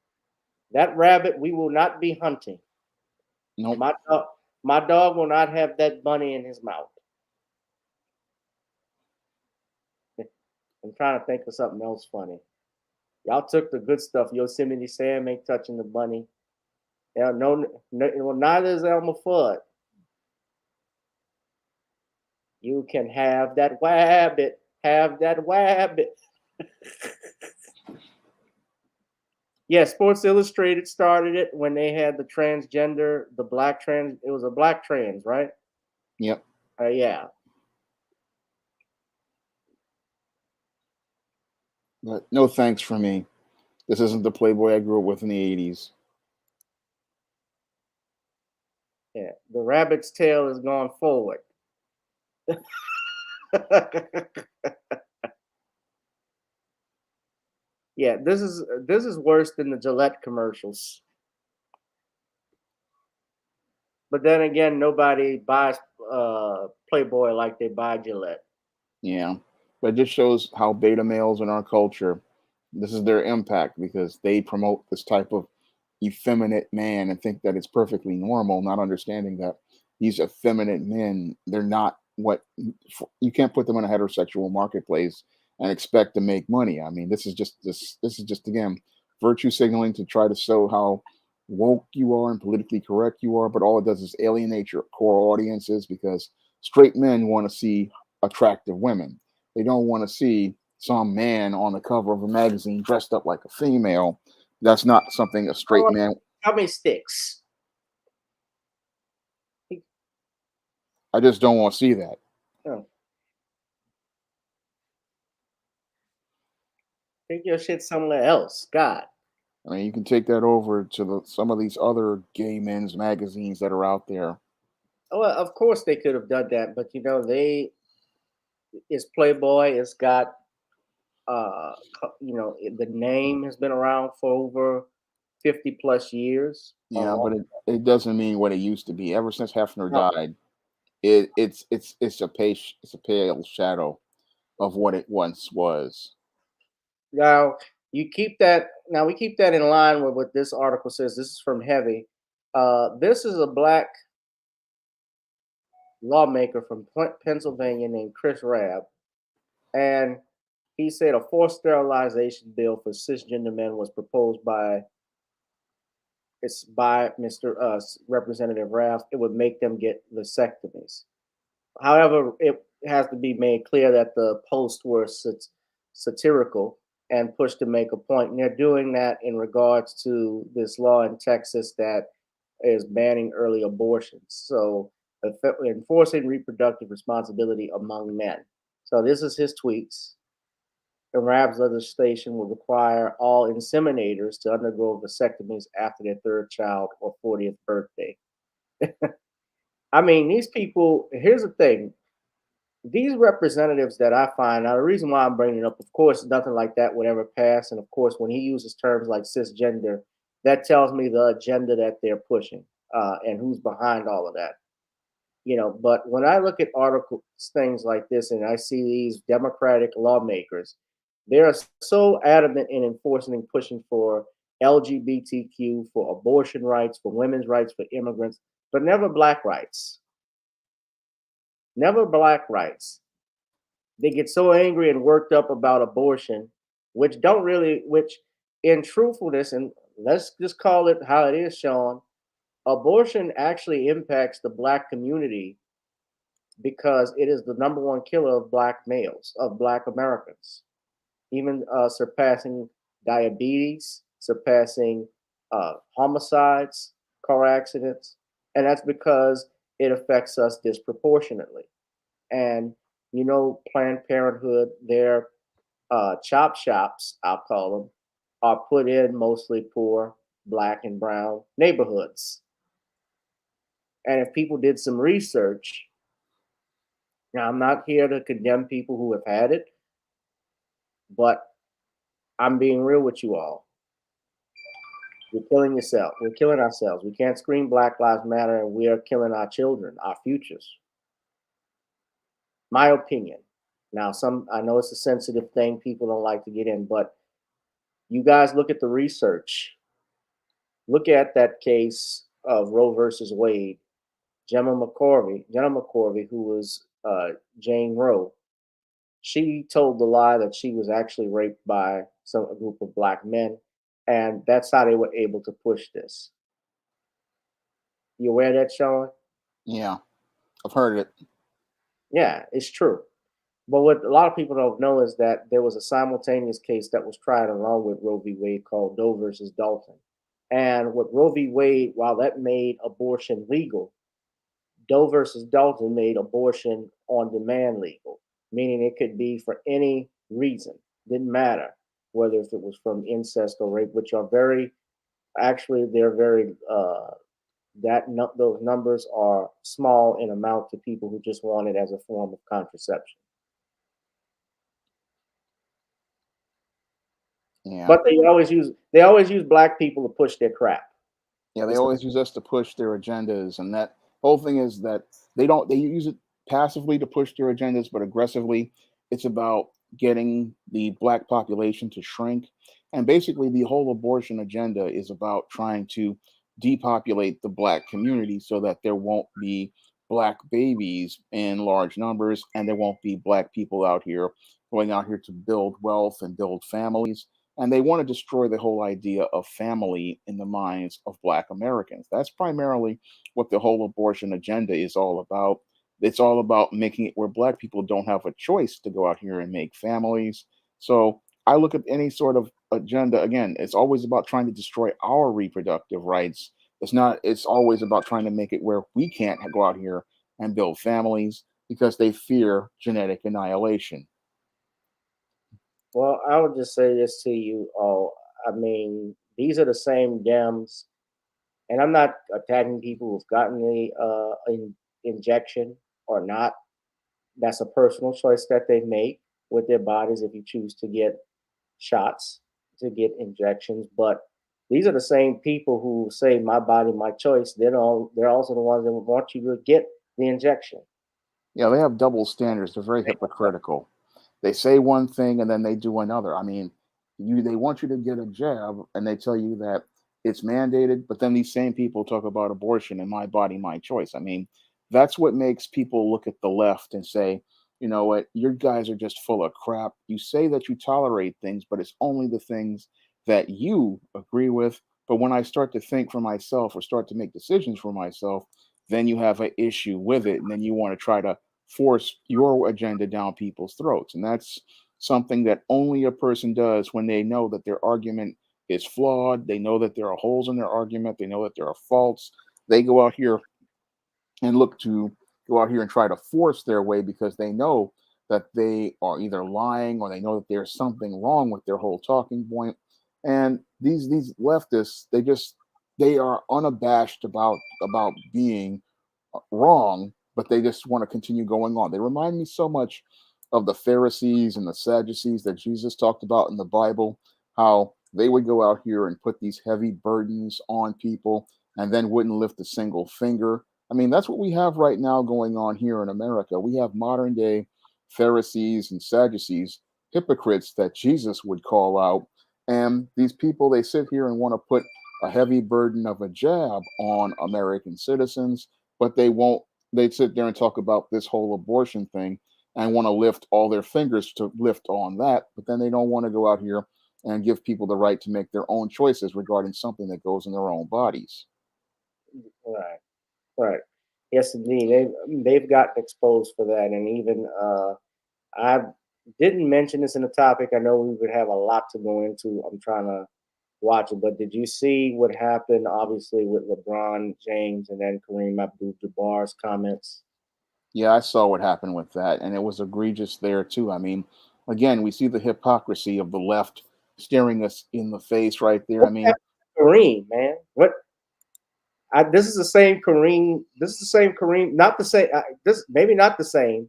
That rabbit we will not be hunting. Nope. My dog will not have that bunny in his mouth. I'm trying to think of something else funny. Y'all took the good stuff. Yosemite Sam ain't touching the bunny. Yeah, well, neither is Elmer Fudd. You can have that rabbit. have that wabbit. Yeah, Sports Illustrated started it when they had the transgender, the black trans. It was a black trans, right? Yep. Yeah. But no thanks for me. This isn't the Playboy I grew up with in the 80s. Yeah. The rabbit's tail is going forward. Yeah, this is worse than the Gillette commercials. But then again, nobody buys Playboy like they buy Gillette. Yeah. But it just shows how beta males in our culture, this is their impact because they promote this type of effeminate man and think that it's perfectly normal, not understanding that these effeminate men, they're not what you can't put them in a heterosexual marketplace and expect to make money. I mean, this is just again virtue signaling to try to show how woke you are and politically correct you are, but all it does is alienate your core audiences because straight men want to see attractive women. They don't want to see some man on the cover of a magazine dressed up like a female. That's not something a straight Oh, man. how many sticks? I just don't want to see that. Oh, take your shit somewhere else. God. I mean, you can take that over to some of these other gay men's magazines that are out there. Well, of course they could have done that, but it's Playboy. It's got the name has been around for over 50 plus years. Yeah, but it doesn't mean what it used to be. Ever since Hefner No. died, it's a pale shadow of what it once was. Now you keep that. Now we keep that in line with what this article says. This is from Heavy. This is a black lawmaker from Pennsylvania named Chris Rabb, and he said a forced sterilization bill for cisgender men was proposed by Mr. Representative Rabb. It would make them get vasectomies. However, it has to be made clear that the posts were satirical and pushed to make a point. And they're doing that in regards to this law in Texas that is banning early abortions. So enforcing reproductive responsibility among men. So this is his tweets. The Rab's legislation will require all inseminators to undergo vasectomies after their third child or 40th birthday. I mean, these people, here's the thing. These representatives that I find, now the reason why I'm bringing it up, of course, nothing like that would ever pass. And of course, when he uses terms like cisgender, that tells me the agenda that they're pushing and who's behind all of that. But when I look at articles, things like this, and I see these Democratic lawmakers, they are so adamant in enforcing and pushing for LGBTQ, for abortion rights, for women's rights, for immigrants, but never black rights. Never black rights. They get so angry and worked up about abortion, which in truthfulness, and let's just call it how it is, Shawn, abortion actually impacts the black community because it is the number one killer of black males, of black Americans, even surpassing diabetes, surpassing homicides, car accidents. And that's because it affects us disproportionately. And Planned Parenthood, their chop shops, I'll call them, are put in mostly poor black and brown neighborhoods. And if people did some research, now I'm not here to condemn people who have had it, but I'm being real with you all. You're killing yourself. We're killing ourselves. We can't scream Black Lives Matter and we are killing our children, our futures. My opinion. Now, I know it's a sensitive thing. People don't like to get in, but you guys look at the research. Look at that case of Roe versus Wade. Jenna McCorvey, who was Jane Roe, she told the lie that she was actually raped by a group of black men, and that's how they were able to push this. You aware of that, Shawn? Yeah, I've heard it. Yeah, it's true. But what a lot of people don't know is that there was a simultaneous case that was tried along with Roe v. Wade called Doe versus Dalton. And with Roe v. Wade, while that made abortion legal, Doe versus Dalton made abortion on demand legal, meaning it could be for any reason. Didn't matter whether if it was from incest or rape, which are very actually they're very those numbers are small in amount to people who just want it as a form of contraception. Yeah. But they always use black people to push their crap. Yeah, they It's always use us to push their agendas, and that whole thing is that they use it passively to push their agendas, but aggressively, it's about getting the black population to shrink. And basically, the whole abortion agenda is about trying to depopulate the black community so that there won't be black babies in large numbers, and there won't be black people out here going out here to build wealth and build families, and they want to destroy the whole idea of family in the minds of black Americans. That's primarily what the whole abortion agenda is all about. It's all about making it where black people don't have a choice to go out here and make families. So I look at any sort of agenda, again, it's always about trying to destroy our reproductive rights. It's always about trying to make it where we can't go out here and build families because they fear genetic annihilation. Well, I would just say this to you all. I mean, these are the same Dems, and I'm not attacking people who've gotten the injection or not. That's a personal choice that they make with their bodies if you choose to get shots, to get injections. But these are the same people who say my body, my choice. They're also the ones that want you to get the injection. Yeah, they have double standards. They're very hypocritical. They say one thing and then they do another. I mean, they want you to get a jab and they tell you that it's mandated, but then these same people talk about abortion and my body, my choice. I mean, that's what makes people look at the left and say, you know what, your guys are just full of crap. You say that you tolerate things, but it's only the things that you agree with. But when I start to think for myself or start to make decisions for myself, then you have an issue with it. And then you want to try to force your agenda down people's throats. And that's something that only a person does when they know that their argument is flawed. They know that there are holes in their argument. They know that there are faults. They go out here and look to go out here and try to force their way because they know that they are either lying or they know that there's something wrong with their whole talking point. And these leftists, they are unabashed about being wrong, but they just want to continue going on. They remind me so much of the Pharisees and the Sadducees that Jesus talked about in the Bible, how they would go out here and put these heavy burdens on people and then wouldn't lift a single finger. I mean, that's what we have right now going on here in America. We have modern day Pharisees and Sadducees, hypocrites that Jesus would call out. And these people, they sit here and want to put a heavy burden of a jab on American citizens, but they sit there and talk about this whole abortion thing and want to lift all their fingers to lift on that, but then they don't want to go out here and give people the right to make their own choices regarding something that goes in their own bodies. Right, right. Yes, indeed. They've gotten exposed for that, and even I didn't mention this in the topic. I know we would have a lot to go into. I'm trying to watch it, but did you see what happened? Obviously, with LeBron James and then Kareem Abdul-Jabbar's comments. Yeah, I saw what happened with that, and it was egregious there too. I mean, again, we see the hypocrisy of the left staring us in the face right there. I What mean, happened to Kareem, man? What? This is the same Kareem. This is the same Kareem. Not the same. This maybe not the same,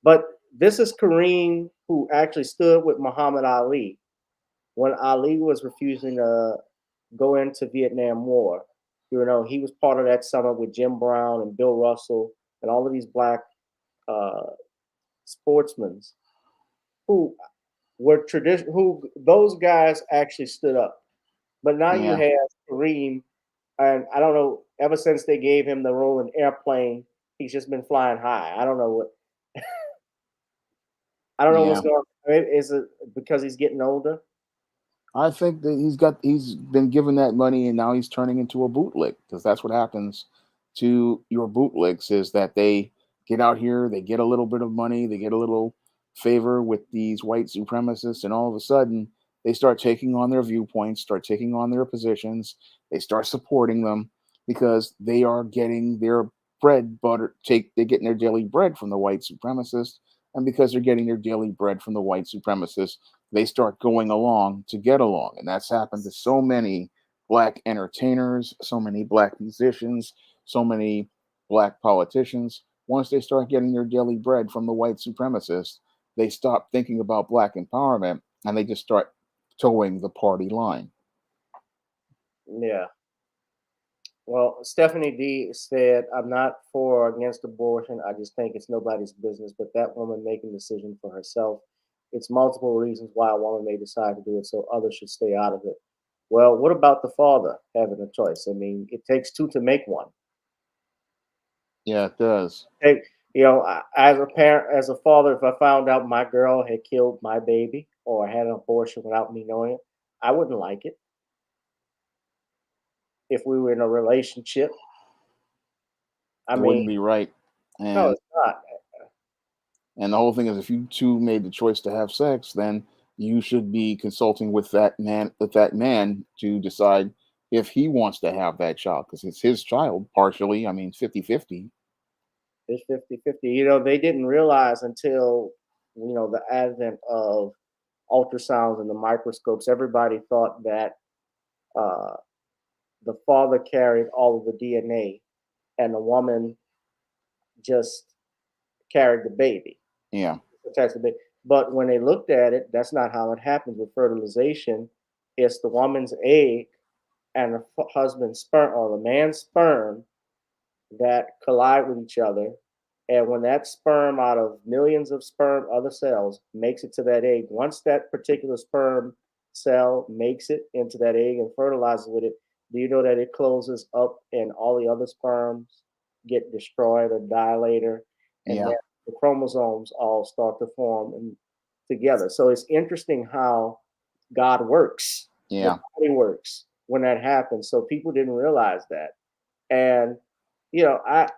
but this is Kareem who actually stood with Muhammad Ali when Ali was refusing to go into Vietnam War. You know, he was part of that summit with Jim Brown and Bill Russell and all of these black uh, sportsmen who were tradition. Who those guys actually stood up. But now you yeah, have Kareem, and I don't know. Ever since they gave him the role in Airplane, he's just been flying high. I don't know what. I don't know what's yeah. going on. Is it because he's getting older? I think that he's been given that money and now he's turning into a bootleg because that's what happens to your bootlegs is that get out here, they get a little bit of money, they get a little favor with these white supremacists, and all of a sudden they start taking on their viewpoints, start taking on their positions, they start supporting them because they are getting their bread butter they're getting their daily bread from the white supremacists, and because they're getting their daily bread from the white supremacists, they start going along to get along. And that's happened to so many black entertainers, so many black musicians, so many black politicians. Once they start getting their daily bread from the white supremacists, they stop thinking about black empowerment and they just start towing the party line. Yeah. Well, Stephanie D said, I'm not for or against abortion. I just think it's nobody's business, but that woman making a decision for herself. It's multiple reasons why a woman may decide to do it, so others should stay out of it. Well, what about the father having a choice? I mean, it takes two to make one. Yeah, it does. Hey, as a parent, as a father, if I found out my girl had killed my baby or had an abortion without me knowing it, I wouldn't like it. If we were in a relationship, I It mean, wouldn't be right. no, And it's not. the whole thing is, if you two made the choice to have sex, then you should be consulting with that man to decide if he wants to have that child, because it's his child partially. I mean, 50-50. It's 50-50. They didn't realize until, the advent of ultrasounds and the microscopes, everybody thought that uh, the father carried all of the DNA and the woman just carried the baby, Yeah. attached the baby. But when they looked at it, that's not how it happens with fertilization. It's the woman's egg and the husband's sperm or the man's sperm that collide with each other. And when that sperm out of millions of sperm, other cells, makes it to that egg, once that particular sperm cell makes it into that egg and fertilizes with it, do you know that it closes up and all the other sperms get destroyed or die later? And Yeah. then the chromosomes all start to form and together. So it's interesting how God works, the Yeah. body works when that happens. So people didn't realize that. And I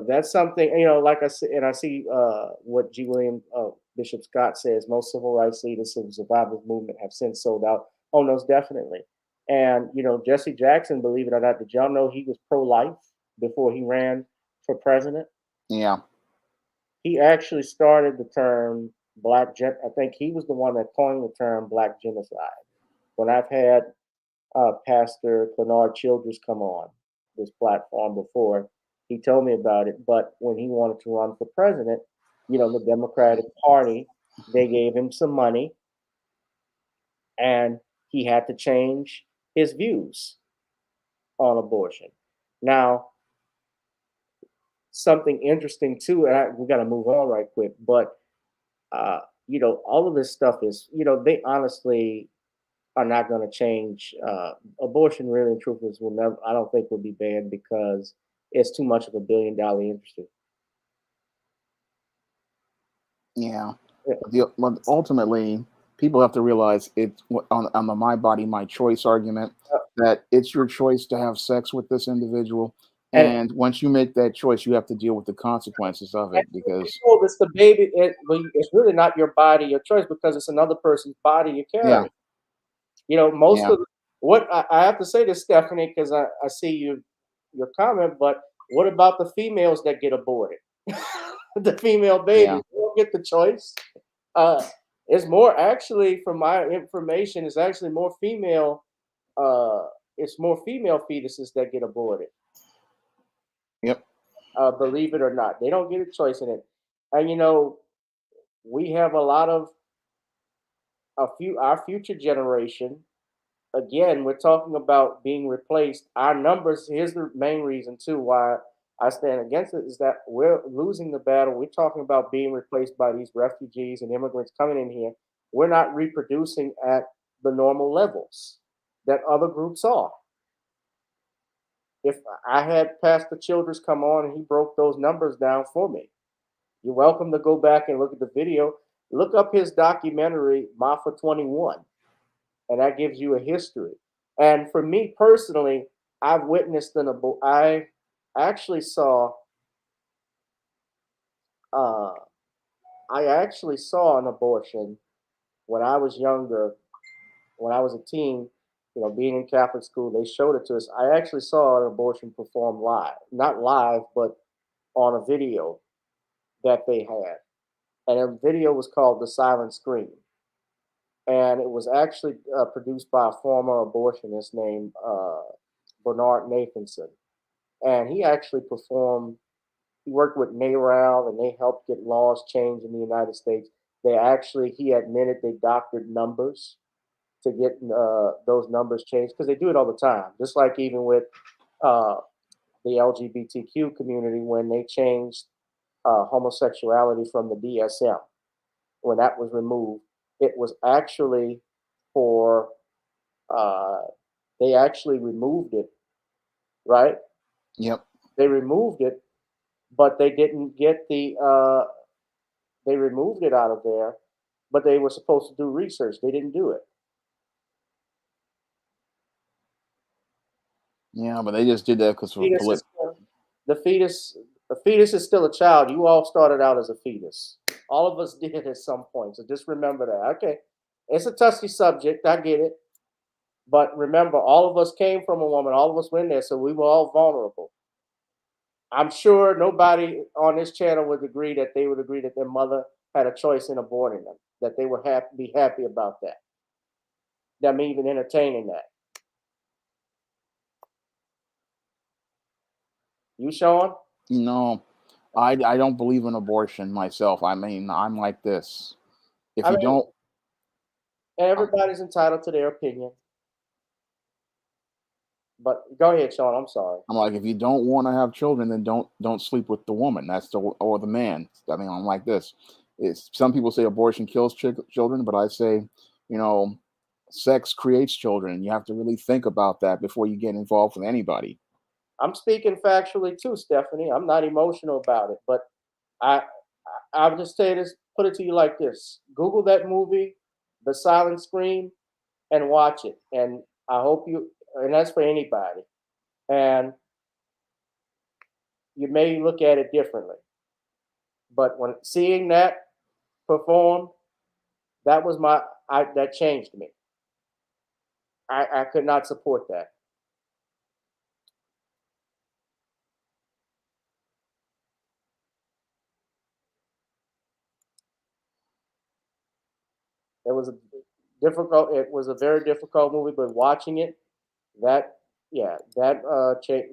that's something, like I said, and I see what G. William Bishop Scott says, most civil rights leaders of the survivors movement have since sold out. Oh, no, definitely. And, Jesse Jackson, believe it or not, did y'all know he was pro-life before he ran for president? Yeah. He actually started the term I think he was the one that coined the term black genocide. When I've had Pastor Clenard Childress come on this platform before. He told me about it, but when he wanted to run for president, the Democratic Party, they gave him some money and he had to change his views on abortion. Now, something interesting too, and we got to move on right quick, but all of this stuff is, they honestly are not going to change. Abortion, really and truthfully, will never. I don't think will be banned because it's too much of a billion-dollar industry. Yeah. Yeah. But ultimately, people have to realize it's on the my body, my choice argument, that it's your choice to have sex with this individual. And, And once you make that choice, you have to deal with the consequences of and it, because it's the baby. It's really not your body, your choice, because it's another person's body you yeah, carry. Most yeah, of what I have to say to Stephanie, because I see your comment, but what about the females that get aborted? The female yeah, babies, they don't get the choice. Uh, it's more actually, from my information, it's actually more female. Uh, it's more female fetuses that get aborted. yep, Believe it or not, they don't get a choice in it. And we have a lot of our future generation. Again, we're talking about being replaced. Our numbers. Here's the main reason too why I stand against it is that we're losing the battle. We're talking about being replaced by these refugees and immigrants coming in here. We're not reproducing at the normal levels that other groups are. If I had Pastor Childress come on and he broke those numbers down for me, you're welcome to go back and look at the video. Look up his documentary, Mafa 21, and that gives you a history. And for me personally, I've witnessed I actually saw uh, I actually saw an abortion when I was younger, when I was a teen. You know, being in Catholic school, they showed it to us. I actually saw an abortion performed live, not live, but on a video that they had, and the video was called "The Silent Scream," and it was actually produced by a former abortionist named Bernard Nathanson, and he actually performed. He worked with NARAL, and they helped get laws changed in the United States. They actually, he admitted they doctored numbers to get those numbers changed because they do it all the time. Just like even with uh, the LGBTQ community when they changed homosexuality from the DSM, when that was removed, it was actually for, uh, they actually removed it, right? Yep. They removed it, but they didn't get they removed it out of there, but they were supposed to do research. They didn't do it. Yeah, but they just did that because of Fetus is still, the fetus is still a child. You all started out as a fetus. All of us did at some point. So just remember that. Okay. It's a touchy subject. I get it. But remember, all of us came from a woman. All of us went there. So we were all vulnerable. I'm sure nobody on this channel would agree that they would agree that their mother had a choice in aborting them, that they would be happy about that. Them even entertaining that. You, Shawn? No, I don't believe in abortion myself. I mean, I'm like this. If I you mean, don't, everybody's entitled to their opinion. But go ahead, Shawn. I'm sorry. I'm like, if you don't want to have children, then don't sleep with the woman. That's the or the man. I mean, I'm like this. It's some people say abortion kills children, but I say, you know, sex creates children. You have to really think about that before you get involved with anybody. I'm speaking factually too, Stephanie. I'm not emotional about it, but I I'll just say this, put it to you like this. Google that movie, The Silent Scream, and watch it. And I hope you, and that's for anybody. And you may look at it differently. But when seeing that performed, that was that changed me. I could not support that. It was a it was a very difficult movie, but watching it, that, yeah, that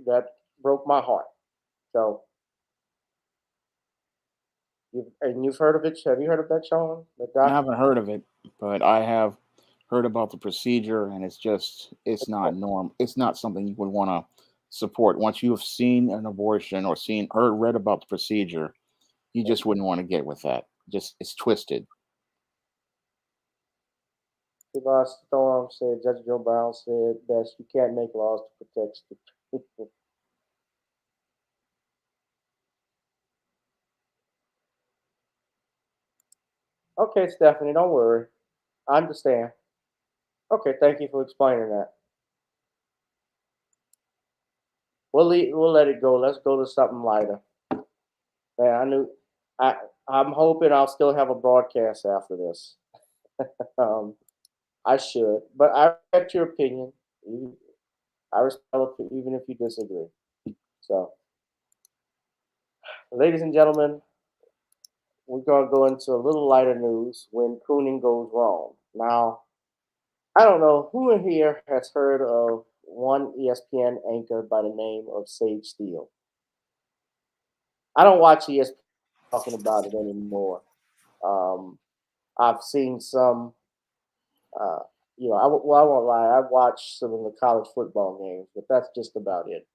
that broke my heart. So you've heard of it? Have you heard of that, Shawn? The I doc. haven't heard of it, but I have heard about the procedure, and it's not norm. It's not something you would want to support. Once you have seen an abortion or read about the procedure, you just wouldn't want to get with that. Just it's twisted. Storm said, Judge Joe Brown said that you can't make laws to protect people. Okay, Stephanie, don't worry. I understand. Okay, thank you for explaining that. We'll let it go. Let's go to something lighter. Man, I'm hoping I'll still have a broadcast after this. I should, but I respect your opinion. I respect it even if you disagree. So, ladies and gentlemen, we're gonna go into a little lighter news when crooning goes wrong. Now, I don't know who in here has heard of one ESPN anchor by the name of Sage Steele. I don't watch ESPN talking about it anymore. Um, I've seen some, uh, well, I won't lie, I've watched some of the college football games, but that's just about it.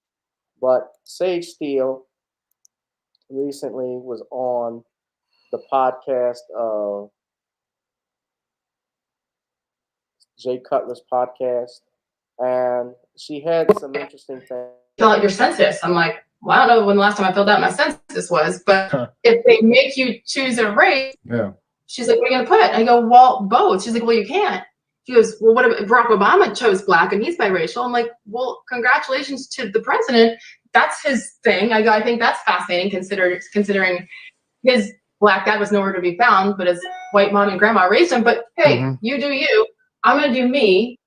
But Sage Steele recently was on the podcast of Jay Cutler's podcast, and she had some interesting things. Fill out your census. I'm like, well, I don't know when the last time I filled out my census was, but if they make you choose a race, Yeah. she's like, what are you gonna put? I go, well, both. She's like, well, you can't. She goes, well, what if Barack Obama chose black and he's biracial? I'm like, well, congratulations to the president. That's his thing. I go, I think that's fascinating considering his black dad was nowhere to be found, but his white mom and grandma raised him. But hey, you do you. I'm going to do me.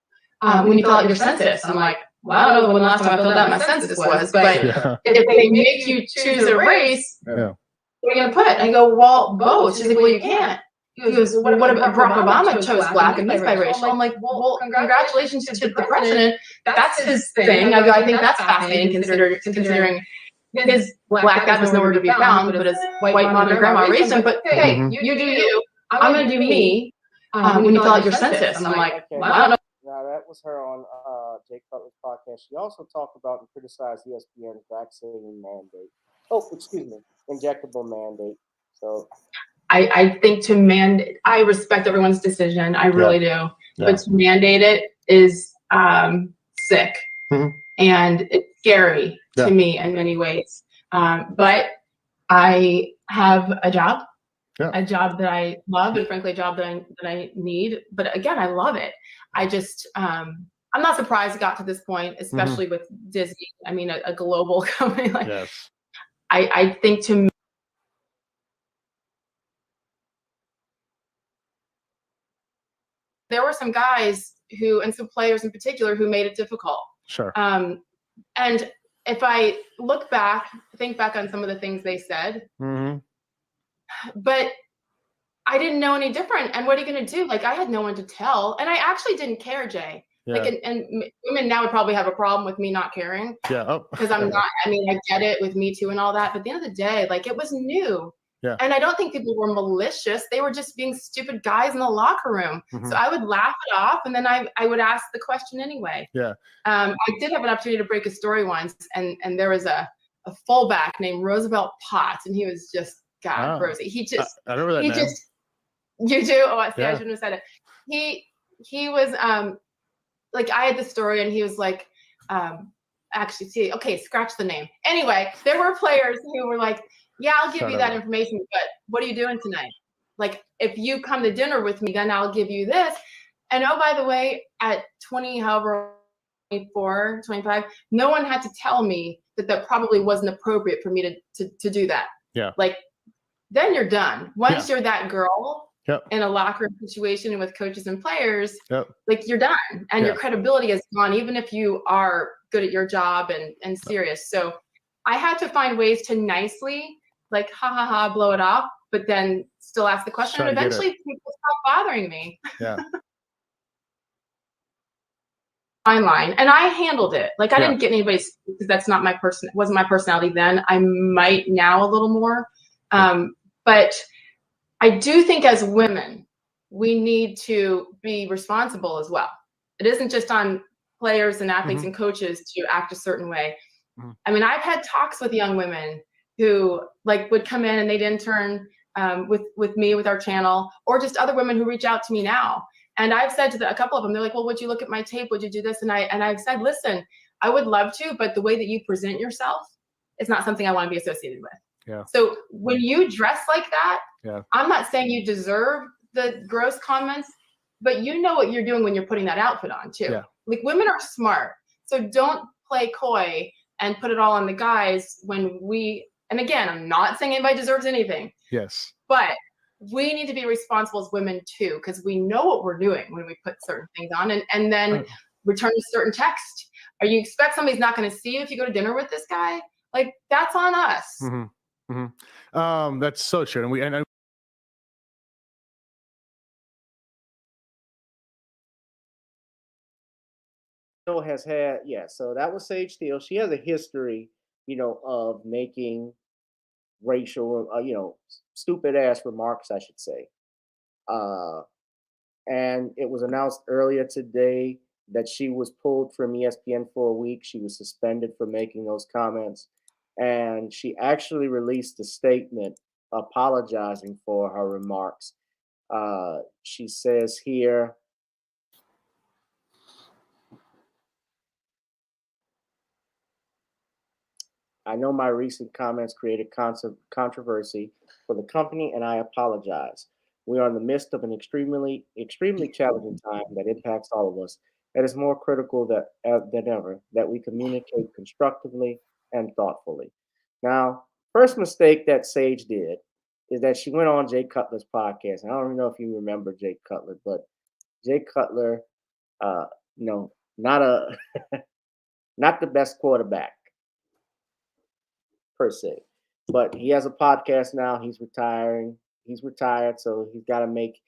When you fill out your census, I'm like, well, I don't know when the last time I filled out my census was, but if they make you choose a race, what are you going to put? I go, well, both. She's like, well, you can't. He goes, what about Barack Obama chose black and he's biracial? I'm like, well, congratulations to the president. That's his thing. I go, I think that's fascinating considering his black dad was nowhere to be found, but his white mom and grandma raised him. But hey, you do you. I'm going to do me. When you fill out your census, I'm like, well, I don't know. Now that was her on Jay Cutler's podcast. She also talked about and criticized ESPN's vaccine mandate. Oh, excuse me, injectable mandate. So I think I respect everyone's decision. I really do. But to mandate it is sick. And it's scary to me in many ways. But I have a job that I love, and frankly, a job that I need. But again, I love it. I just, I'm not surprised it got to this point, especially with Disney. I mean, a global company like. I think to me, there were some guys and some players in particular who made it difficult. And if I think back on some of the things they said, but I didn't know any different. And what are you going to do? Like, I had no one to tell. And I actually didn't care, Jay. Like, and women now would probably have a problem with me not caring. Because I'm not, I mean, I get it with Me Too and all that. But at the end of the day, like, it was new. And I don't think people were malicious. They were just being stupid guys in the locker room. So I would laugh it off, and then I would ask the question anyway. I did have an opportunity to break a story once, and there was a fullback named Roosevelt Potts, and he was just, God, Rosie. He just, I remember that name. You do? Oh, I shouldn't have said it. He was, like, I had the story, and he was like, actually, okay, scratch the name. Anyway, there were players who were like, yeah, I'll give you that information, but what are you doing tonight? Like, if you come to dinner with me, then I'll give you this. And oh, by the way, at 24, 25, no one had to tell me that probably wasn't appropriate for me to do that. Like, then you're done. Once you're that girl in a locker room situation and with coaches and players, like, you're done. And your credibility is gone, even if you are good at your job and serious. So I had to find ways to nicely, like, blow it off, but then still ask the question. And eventually people stopped bothering me. Fine line. And I handled it. Like, I didn't get anybody, because that's not wasn't my personality then. I might now a little more. But I do think as women, we need to be responsible as well. It isn't just on players and athletes and coaches to act a certain way. I mean, I've had talks with young women who, like, would come in and they'd intern with me, with our channel, or just other women who reach out to me now. And I've said to a couple of them, they're like, well, would you look at my tape? Would you do this? And I've said, listen, I would love to, but the way that you present yourself is not something I want to be associated with. So when you dress like that, I'm not saying you deserve the gross comments, but you know what you're doing when you're putting that outfit on too. Like, women are smart. So don't play coy and put it all on the guys when and again, I'm not saying anybody deserves anything. But we need to be responsible as women too, because we know what we're doing when we put certain things on and then return a certain text. Or you expect somebody's not going to see you if you go to dinner with this guy? Like, that's on us. That's so true. And has had, so that was Sage Steele. She has a history, of making racial, stupid ass remarks, I should say. And it was announced earlier today that she was pulled from ESPN for a week. She was suspended for making those comments. And she actually released a statement apologizing for her remarks. She says here, I know my recent comments created controversy for the company, and I apologize. We are in the midst of an extremely challenging time that impacts all of us. It is more critical than ever that we communicate constructively and thoughtfully. Now, first mistake that Sage did is that she went on Jay Cutler's podcast. And I don't even know if you remember Jay Cutler, but Jay Cutler, uh, you know, not a not the best quarterback per se, but he has a podcast now. He's retiring. He's retired, so he's got to make,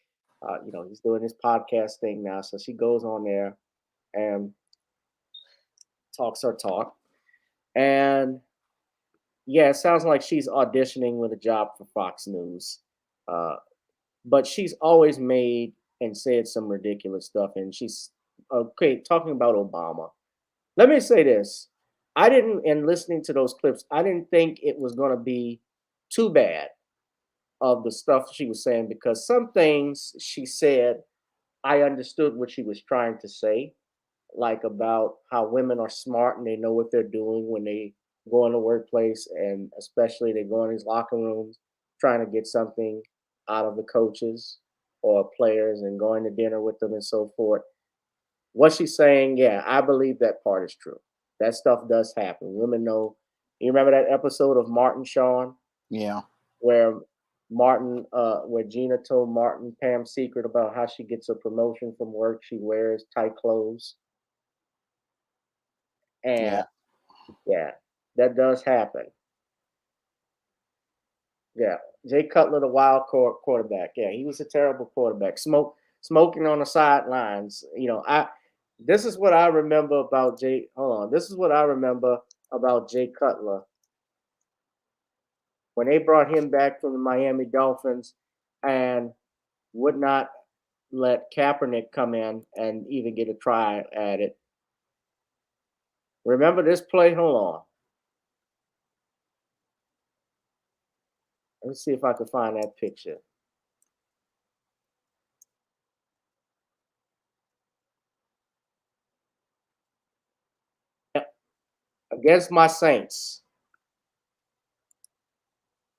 he's doing his podcast thing now. So she goes on there and talks her talk, and yeah, it sounds like she's auditioning with a job for Fox News. Uh, but she's always made and said some ridiculous stuff. And she's okay talking about Obama. Let me say this: I didn't, in listening to those clips, I didn't think it was going to be too bad of the stuff she was saying, because some things she said, I understood what she was trying to say, like about how women are smart and they know what they're doing when they go in the workplace, and especially they go in these locker rooms trying to get something out of the coaches or players and going to dinner with them and so forth. What she's saying, yeah, I believe that part is true. That stuff does happen. Women know. You remember that episode of Martin Shawn Yeah. where where Gina told Martin Pam's secret about how she gets a promotion from work? She wears tight clothes. And Yeah. yeah, that does happen. Yeah, Jay Cutler, the wild quarterback. Yeah, he was a terrible quarterback. Smoking on the sidelines. This is what I remember about Jay. Hold on. This is what I remember about Jay Cutler when they brought him back from the Miami Dolphins and would not let Kaepernick come in and even get a try at it. Remember this play? Hold on. Let me see if I can find that picture. Against my Saints.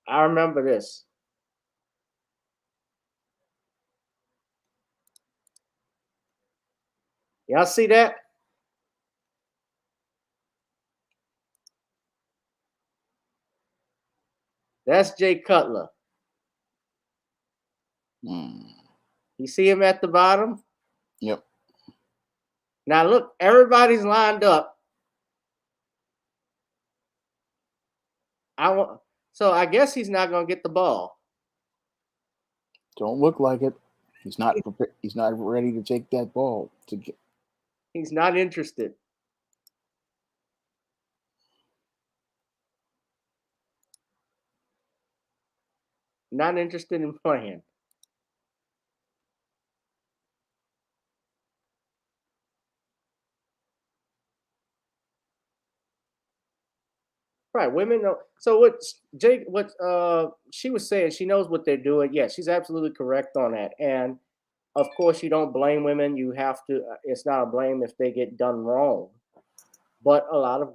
I remember this. Y'all see that? That's Jay Cutler. You see him at the bottom? Yep. Now look, everybody's lined up. So I guess he's not going to get the ball. Don't look like it. He's not prepared. He's not ready to take that ball to get. He's not interested. Not interested in playing. Right, women know. So what she was saying, she knows what they're doing. Yeah, she's absolutely correct on that. And of course, you don't blame women. You have to. It's not a blame if they get done wrong. But a lot of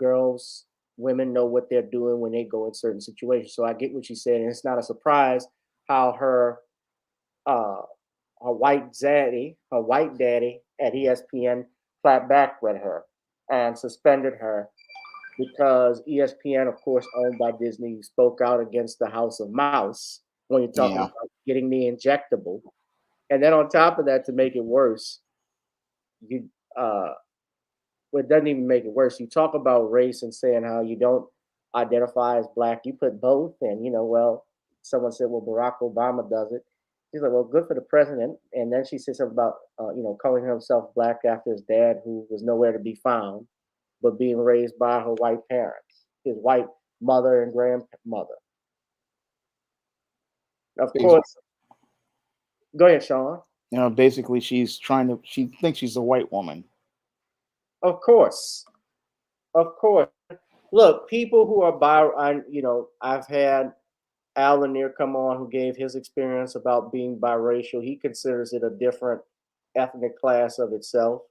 women know what they're doing when they go in certain situations. So I get what she said, and it's not a surprise how uh, her white daddy at ESPN clapped back with her and suspended her because ESPN, of course, owned by Disney, spoke out against the House of Mouse when you're talking about getting the injectable. And then on top of that, to make it worse, you well, it doesn't even make it worse. You talk about race and saying how you don't identify as black. You put both, and someone said, "Well, Barack Obama does it." She's like, "Well, good for the president." And then she said something about, calling himself black after his dad, who was nowhere to be found, but being raised by her white parents, his white mother and grandmother. Of course. Go ahead, Shawn. Basically, she thinks she's a white woman. Of course. Look, people who are I've had Al Lanier come on who gave his experience about being biracial. He considers it a different ethnic class of itself.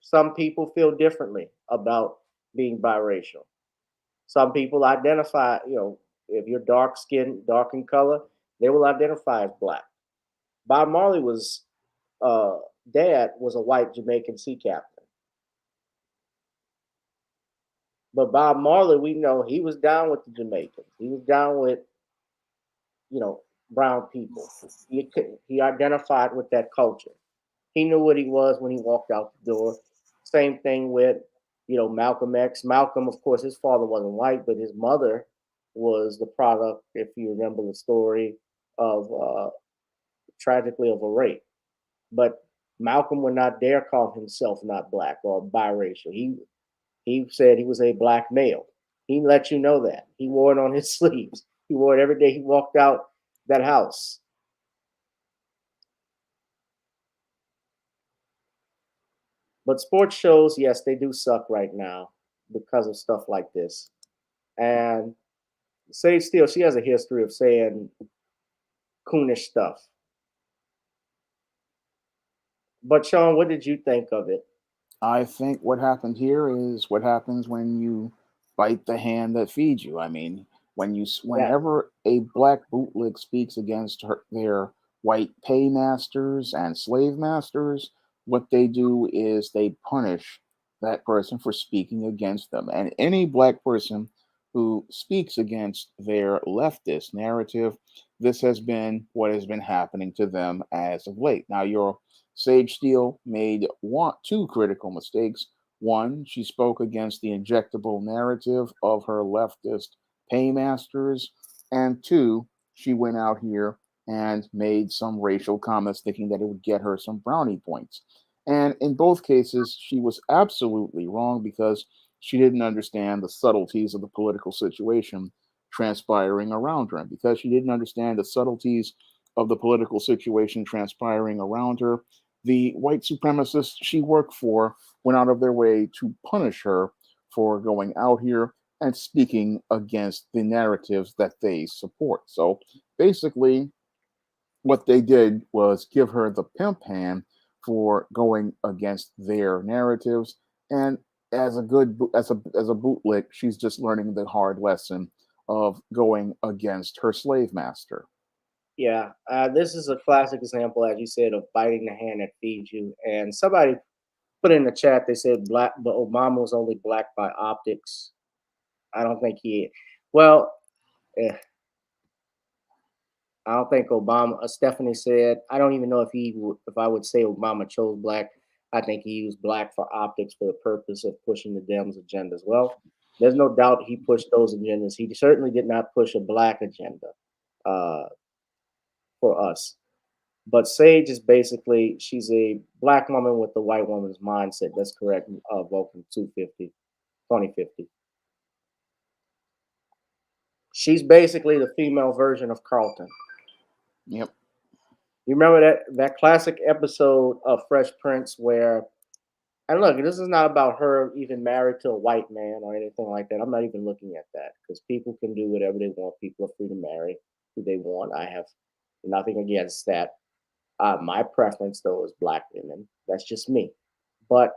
Some people feel differently about being biracial. Some people identify, if you're dark skinned, dark in color, they will identify as black. Bob Marley dad was a white Jamaican sea captain. But Bob Marley, we know he was down with the Jamaicans. He was down with, you know, brown people. He identified with that culture. He knew what he was when he walked out the door. Same thing with, you know, Malcolm X. Malcolm, of course, his father wasn't white, but his mother was the product, if you remember the story, of tragically of a rape. But Malcolm would not dare call himself not black or biracial. He said he was a black male. He let you know that. He wore it on his sleeves. He wore it every day he walked out that house. But sports shows, yes, they do suck right now because of stuff like this. And Sage Steele, she has a history of saying coonish stuff. But Shawn, what did you think of it? I think what happened here is what happens when you bite the hand that feeds you. I mean, Yeah, whenever a black bootleg speaks against their white paymasters and slave masters, what they do is they punish that person for speaking against them. And any black person who speaks against their leftist narrative, this has been what has been happening to them as of late. Now, your Sage Steele made two critical mistakes. One, she spoke against the injectable narrative of her leftist paymasters. And two, she went out here and made some racial comments thinking that it would get her some brownie points. And in both cases, she was absolutely wrong because she didn't understand the subtleties of the political situation transpiring around her. And because she didn't understand the subtleties of the political situation transpiring around her, the white supremacists she worked for went out of their way to punish her for going out here and speaking against the narratives that they support. So basically, what they did was give her the pimp hand for going against their narratives. And as a bootlick, she's just learning the hard lesson of going against her slave master. yeah. This is a classic example, as you said, of biting the hand that feeds you. And somebody put in the chat, they said black, but Obama was only black by optics. I don't think he. Well, eh, I don't think Obama. Stephanie said, I don't even know if if I would say Obama chose black. I think he used black for optics for the purpose of pushing the Dems' agendas. Well, there's no doubt he pushed those agendas. He certainly did not push a black agenda uh, for us. But Sage is basically she's a black woman with the white woman's mindset. That's correct. Vulcan 250, 2050. She's basically the female version of Carlton. Yep. You remember that classic episode of Fresh Prince where, and look, this is not about her even married to a white man or anything like that. I'm not even looking at that because people can do whatever they want. People are free to marry who they want. I have nothing against that. My preference though is black women. That's just me. But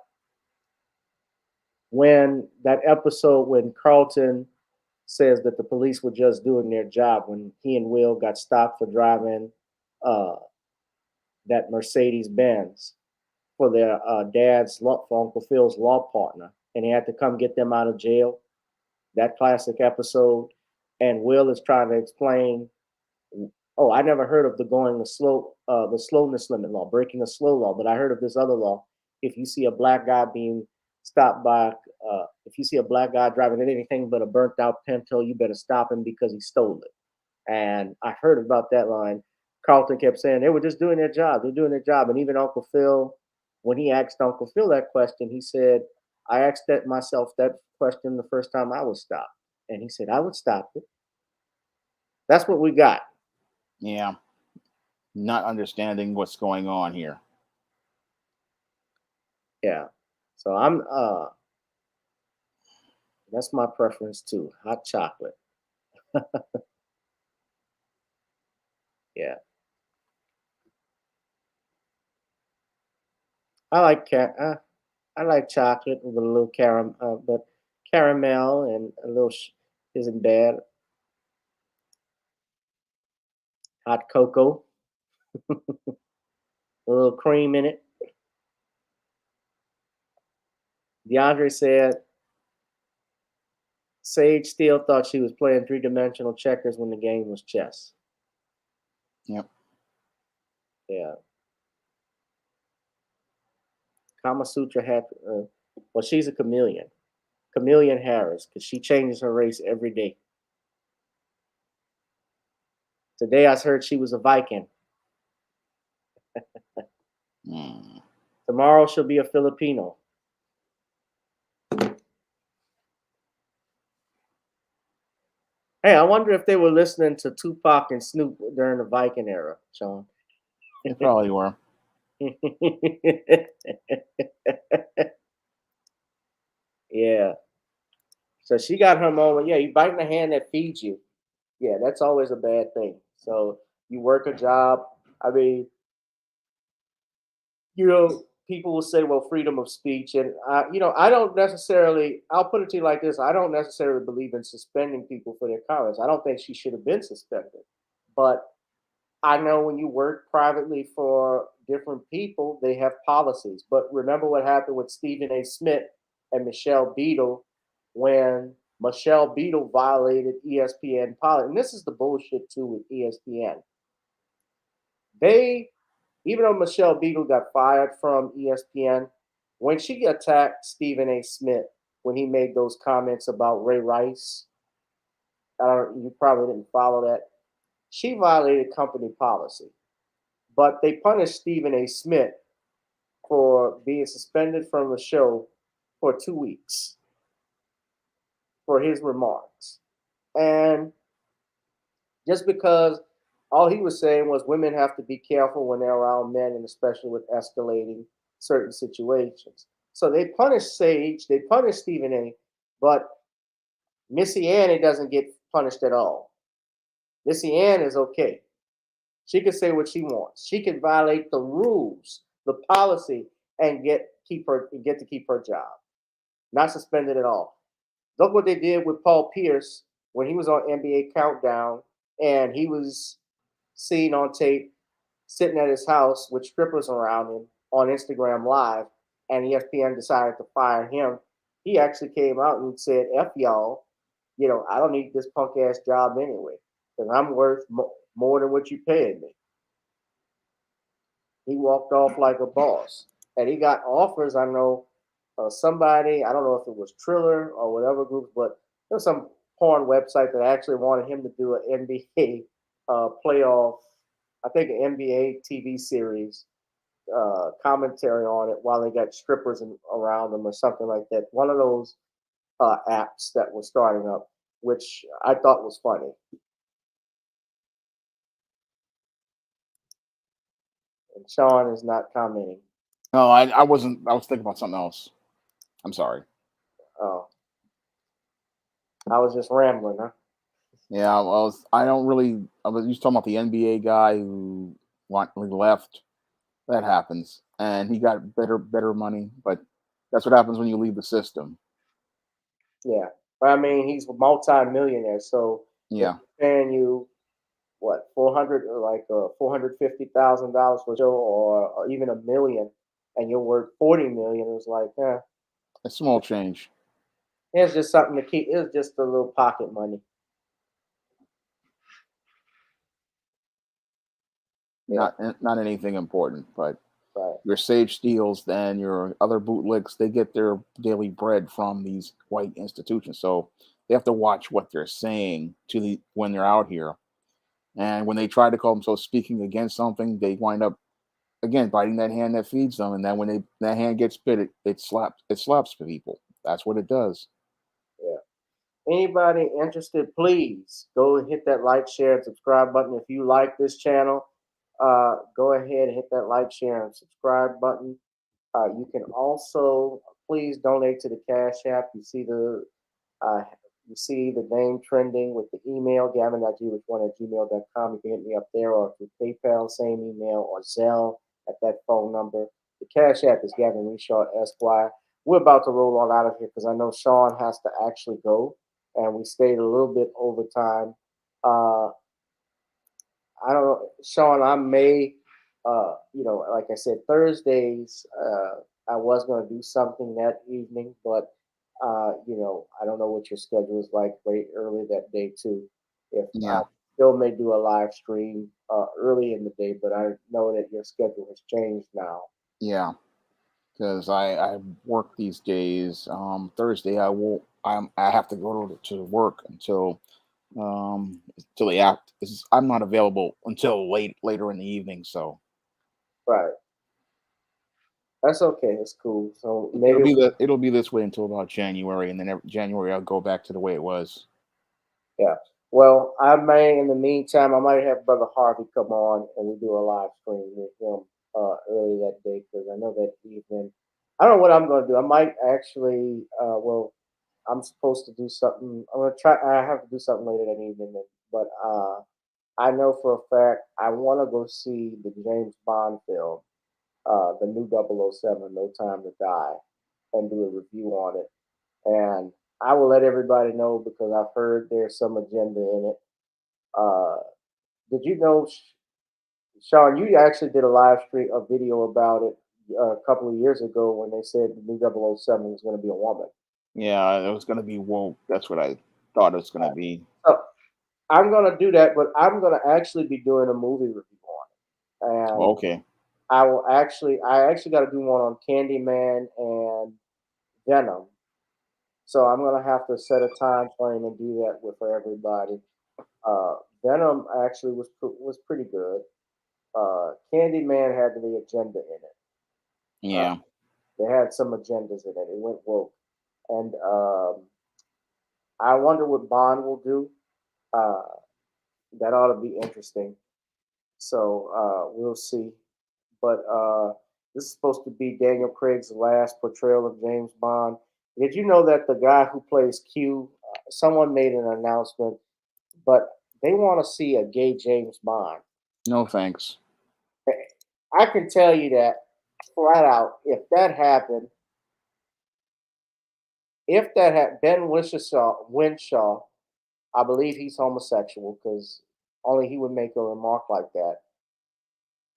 when that episode when Carlton says that the police were just doing their job when he and Will got stopped for driving uh, that Mercedes Benz for their dad's law, for Uncle Phil's law partner, and he had to come get them out of jail. That classic episode, and Will is trying to explain. Oh, I never heard of the slowness limit law, breaking a slow law, but I heard of this other law. If you see a black guy being stopped by, if you see a black guy driving anything but a burnt out Pinto, you better stop him because he stole it. And I heard about that line. Carlton kept saying they were just doing their job. They're doing their job. And even Uncle Phil, when he asked Uncle Phil that question, he said, I asked myself that question the first time I was stopped. And he said, I would stop it. That's what we got. Yeah. Not understanding what's going on here. Yeah. So that's my preference too. Hot chocolate. Yeah. I like I like chocolate with a little caramel, but caramel and a little isn't bad. Hot cocoa, a little cream in it. DeAndre said, Sage still thought she was playing three-dimensional checkers when the game was chess. Yep. Yeah. Kama Sutra had, well, she's a chameleon. Chameleon Harris, because she changes her race every day. Today I heard she was a Viking. Tomorrow she'll be a Filipino. Hey, I wonder if they were listening to Tupac and Snoop during the Viking era, Shawn. They probably were. Yeah. So she got her moment. Yeah, you biting the hand that feeds you. Yeah, that's always a bad thing. So you work a job. I mean, people will say, well, freedom of speech. And, I don't necessarily, I'll put it to you like this. I don't necessarily believe in suspending people for their comments. I don't think she should have been suspended. But I know when you work privately for different people, they have policies. But remember what happened with Stephen A. Smith and Michelle Beadle when Michelle Beadle violated ESPN policy. And this is the bullshit too with ESPN. Even though Michelle Beadle got fired from ESPN, when she attacked Stephen A. Smith when he made those comments about Ray Rice, you probably didn't follow that. She violated company policy, but they punished Stephen A. Smith for being suspended from the show for 2 weeks for his remarks. And just because all he was saying was women have to be careful when they're around men, and especially with escalating certain situations. So they punished Sage, they punished Stephen A., but Missy Annie doesn't get punished at all. Missy Ann is okay. She can say what she wants. She can violate the rules, the policy, and get to keep her job. Not suspended at all. Look what they did with Paul Pierce when he was on NBA Countdown and he was seen on tape sitting at his house with strippers around him on Instagram Live, and ESPN decided to fire him. He actually came out and said, F y'all, I don't need this punk ass job anyway, because I'm worth more than what you paying me. He walked off like a boss. And he got offers. I know somebody, I don't know if it was Triller or whatever group, but there was some porn website that actually wanted him to do an NBA playoff, I think an NBA TV series commentary on it while they got strippers around them or something like that. One of those apps that was starting up, which I thought was funny. And Shawn is not commenting. No, I wasn't. I was thinking about something else. I'm sorry. Oh, I was just rambling, huh? Yeah, I was. I don't really. I was just talking about the NBA guy who left. That happens, and he got better money. But that's what happens when you leave the system. Yeah, but I mean, he's a multi-millionaire, so Yeah, paying you what $450,000 for a show, or even $1 million, and you're worth $40 million. It was like, a small change. it's just something to keep. It's just a little pocket money. Yeah. Not anything important, but Right. your Sage Steels, then your other bootlegs, they get their daily bread from these white institutions, so they have to watch what they're saying when they're out here. And when they try to call themselves speaking against something, they wind up again biting that hand that feeds them. And then when that hand gets bit, it slaps people. That's what it does. Yeah. Anybody interested, please go hit that like, share, and subscribe button. If you like this channel, go ahead and hit that like, share, and subscribe button. You can also please donate to the Cash App. You see the name trending with the email, gavin.g1@gmail.com. You can hit me up there, or through PayPal, same email, or Zelle at that phone number. The Cash App is GavinRichardEsq. We're about to roll on out of here because I know Shawn has to actually go, and we stayed a little bit over time. I don't know, Shawn, I may, like I said, Thursdays, I was going to do something that evening, but I don't know what your schedule is like very early that day too. If I Yeah, still may do a live stream early in the day, but I know that your schedule has changed now. yeah. Because I work these days. Thursday I won't. I have to go to work until the app is. I'm not available until later in the evening. So Right. That's okay. It's cool. So it'll maybe be it'll be this way until about January, and then January I'll go back to the way it was. yeah. Well, I may in the meantime I might have Brother Harvey come on and we do a live stream with him early that day because I know that evening. I don't know what I'm going to do. I might actually. I'm supposed to do something. I'm gonna try. I have to do something later that evening, but I know for a fact I want to go see the James Bond film, the new 007, No Time to Die, and do a review on it. And I will let everybody know because I've heard there's some agenda in it. Uh, did you know, Sean? You actually did a live stream, a video about it a couple of years ago when they said the new 007 was going to be a woman. Yeah, it was gonna be woke. That's what I thought it was gonna be. So I'm gonna do that, but I'm gonna actually be doing a movie review on it, and Okay. I actually got to do one on Candyman and Venom. So I'm gonna have to set a time frame and do that with for everybody. Venom actually was pretty good. Candyman had the agenda in it. Uh, Yeah. they had some agendas in it. It went woke, and I wonder what Bond will do. Uh, that ought to be interesting. So we'll see. But this is supposed to be Daniel Craig's last portrayal of James Bond. Did you know that the guy who plays Q, someone made an announcement, but they want to see a gay James Bond? No thanks. I can tell you that flat out. If that had Ben Winshaw, I believe he's homosexual because only he would make a remark like that.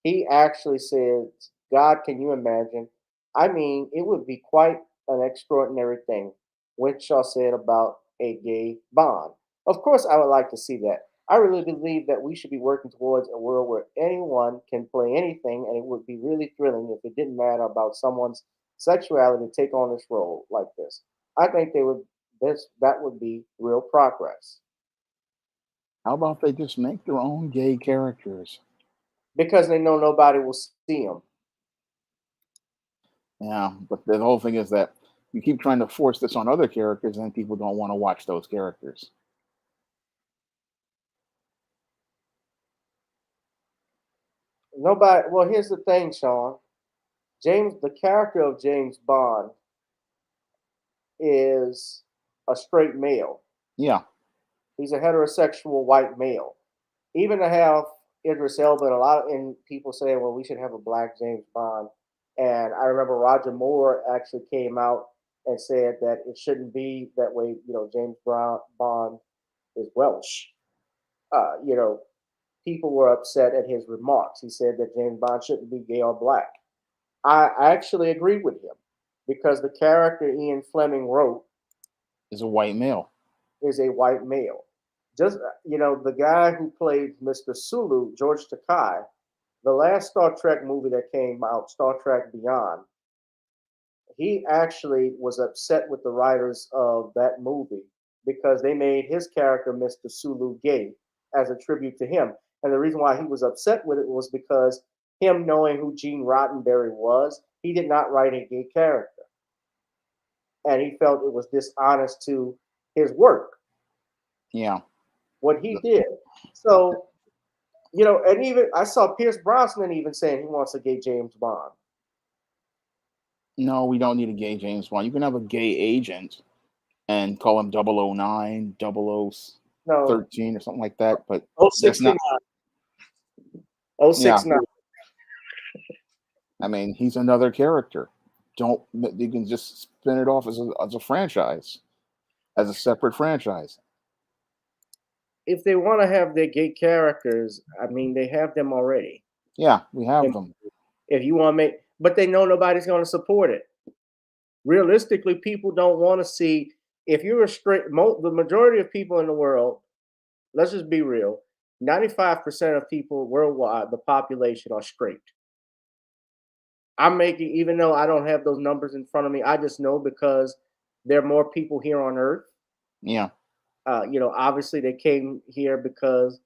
He actually said, God, can you imagine? I mean, it would be quite an extraordinary thing, Winshaw said about a gay bond. Of course, I would like to see that. I really believe that we should be working towards a world where anyone can play anything, and it would be really thrilling if it didn't matter about someone's sexuality to take on this role like this. I think that would be real progress How about they just make their own gay characters? because they know nobody will see them. Yeah, but the whole thing is that you keep trying to force this on other characters, and people don't want to watch those characters. Nobody. Well, here's the thing, Sean. The character of James Bond is a straight male. Yeah, He's a heterosexual white male. Even to have Idris Elba and and people saying, well, we should have a black James Bond. And I remember Roger Moore actually came out and said that it shouldn't be that way. James Bond is Welsh. You know, people were upset at his remarks. He said that James Bond shouldn't be gay or black. I actually agree with him because the character Ian Fleming wrote is a white male. is a white male. Just the guy who played Mr. Sulu, George Takei, the last Star Trek movie that came out, Star Trek Beyond, he actually was upset with the writers of that movie because they made his character Mr. Sulu gay as a tribute to him. And the reason why he was upset with it was because him knowing who Gene Roddenberry was, he did not write a gay character. And he felt it was dishonest to his work, Yeah. what he did. So, and even I saw Pierce Brosnan even saying he wants a gay James Bond. No, we don't need a gay James Bond. You can have a gay agent and call him 009, No, 0013 or something like that. But that's 069. not, yeah. 069. I mean, he's another character. Don't You can just spin it off as a franchise, as a separate franchise. If they want to have their gay characters, I mean, they have them already. Yeah, we have And them. if you want to but they know nobody's going to support it. realistically, people don't want to see. If you're a straight, the majority of people in the world, let's just be real, 95% of people worldwide, the population are straight. I'm making, even though I don't have those numbers in front of me, I just know because there are more people here on Earth. Yeah. Obviously they came here because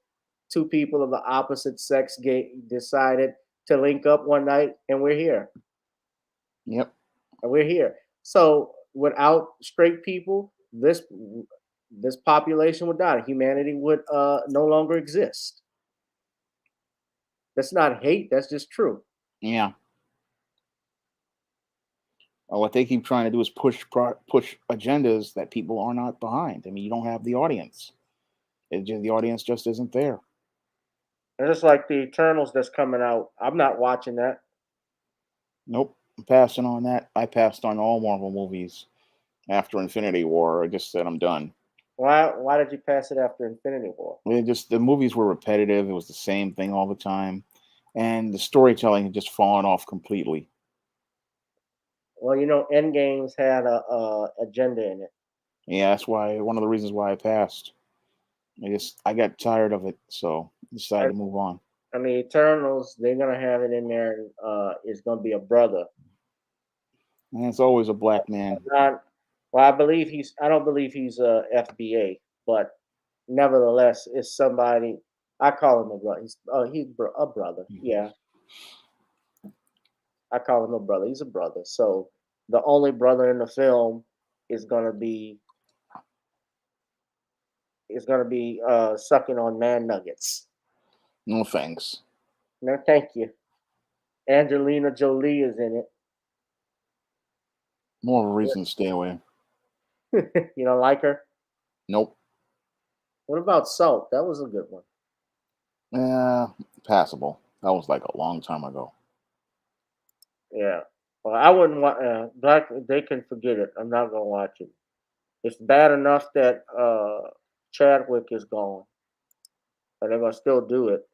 two people of the opposite sex decided to link up one night, and we're here. Yep. And we're here. So without straight people, this population would die. Humanity would no longer exist. That's not hate. That's just true. Yeah. What they keep trying to do is push agendas that people are not behind. I mean, you don't have the audience. The audience just isn't there. And just like the Eternals that's coming out, I'm not watching that. Nope. I'm passing on that. I passed on all Marvel movies after Infinity War. I just said I'm done. Why did you pass it after Infinity War? The movies were repetitive. It was the same thing all the time, and the storytelling had just fallen off completely. Well, Endgames had a agenda in it. Yeah, that's why one of the reasons why I passed. I got tired of it, so decided to move on. I mean, Eternals, they're gonna have it in there. It's gonna be a brother. And it's always a black man. I don't believe he's a FBA, but nevertheless, it's somebody. I call him a brother. He's a brother. Yeah, I call him a brother. He's a brother. So the only brother in the film is gonna be sucking on man nuggets. No thanks. No, thank you. Angelina Jolie is in it. More of a reason to stay away. You don't like her? Nope. What about Salt? That was a good one. Passable. That was like a long time ago. Yeah. Well, I wouldn't want Black. They can forget it. I'm not gonna watch it. It's bad enough that Chadwick is gone, but they're gonna still do it.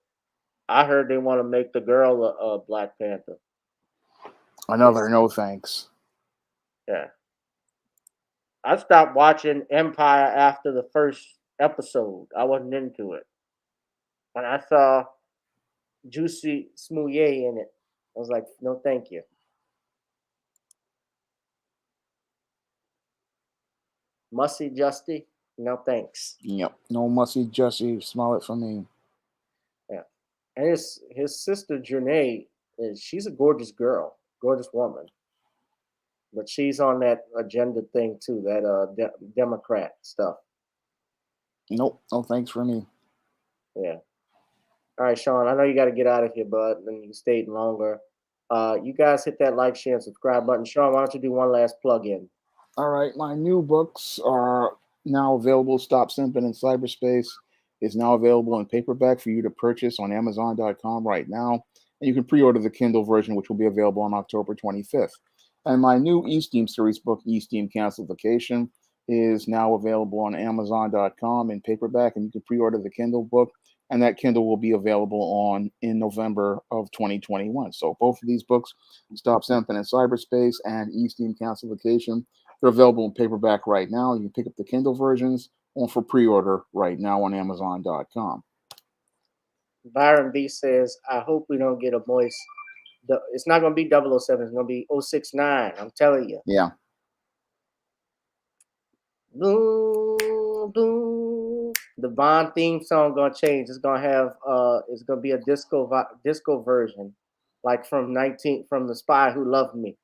I heard they want to make the girl a Black Panther. Another no thanks. Yeah. I stopped watching Empire after the first episode. I wasn't into it. When I saw Juicy Smouye in it, I was like, no, thank you. Musty Justy, no thanks. Yep. No Musty Justy. Smell it for me. Yeah. And his sister Janae she's a gorgeous girl, gorgeous woman. But she's on that agenda thing too, that Democrat stuff. Nope. No thanks for me. Yeah. All right, Shawn, I know you got to get out of here, bud, and you stayed longer. You guys hit that like, share, and subscribe button. Shawn, why don't you do one last plug-in? All right. My new books are now available. Stop Simping in Cyberspace is now available in paperback for you to purchase on Amazon.com right now. And you can pre-order the Kindle version, which will be available on October 25th. And my new E-Steam series book, E-Steam Cancelification, is now available on Amazon.com in paperback, and you can pre-order the Kindle book. And that Kindle will be available in November of 2021. So both of these books, Stop Simping in Cyberspace and E-Steam Cancelification, they're available in paperback right now. You can pick up the Kindle versions on for pre-order right now on Amazon.com. Byron B says, I hope we don't get a moist. It's not going to be 007. It's going to be 069. I'm telling you. Yeah. Boom, boom. The Bond theme song going to change. It's going to have, it's going to be a disco version, like from The Spy Who Loved Me.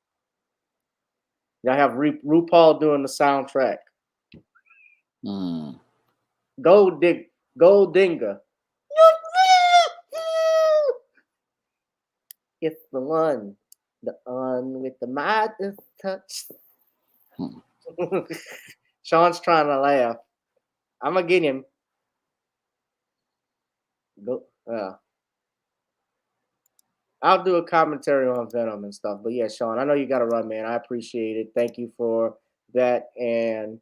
Y'all have RuPaul doing the soundtrack. Gold Digger. It's the one with the Midas touch. Shawn's trying to laugh. I'm gonna get him. I'll do a commentary on Venom and stuff. But yeah, Shawn, I know you got to run, man. I appreciate it. Thank you for that. And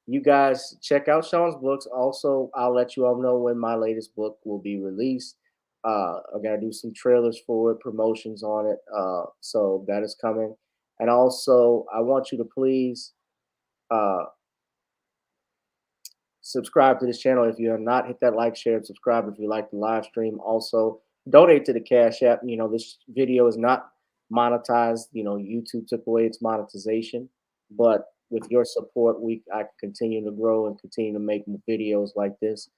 you guys check out Shawn's books. Also, I'll let you all know when my latest book will be released. I'm gonna do some trailers for it, promotions on it. So that is coming. And also, I want you to please subscribe to this channel if you have not. Hit that like, share, and subscribe if you like the live stream. Also, donate to the Cash App. You know, this video is not monetized. You know, YouTube took away its monetization, but with your support, I can continue to grow and continue to make videos like this.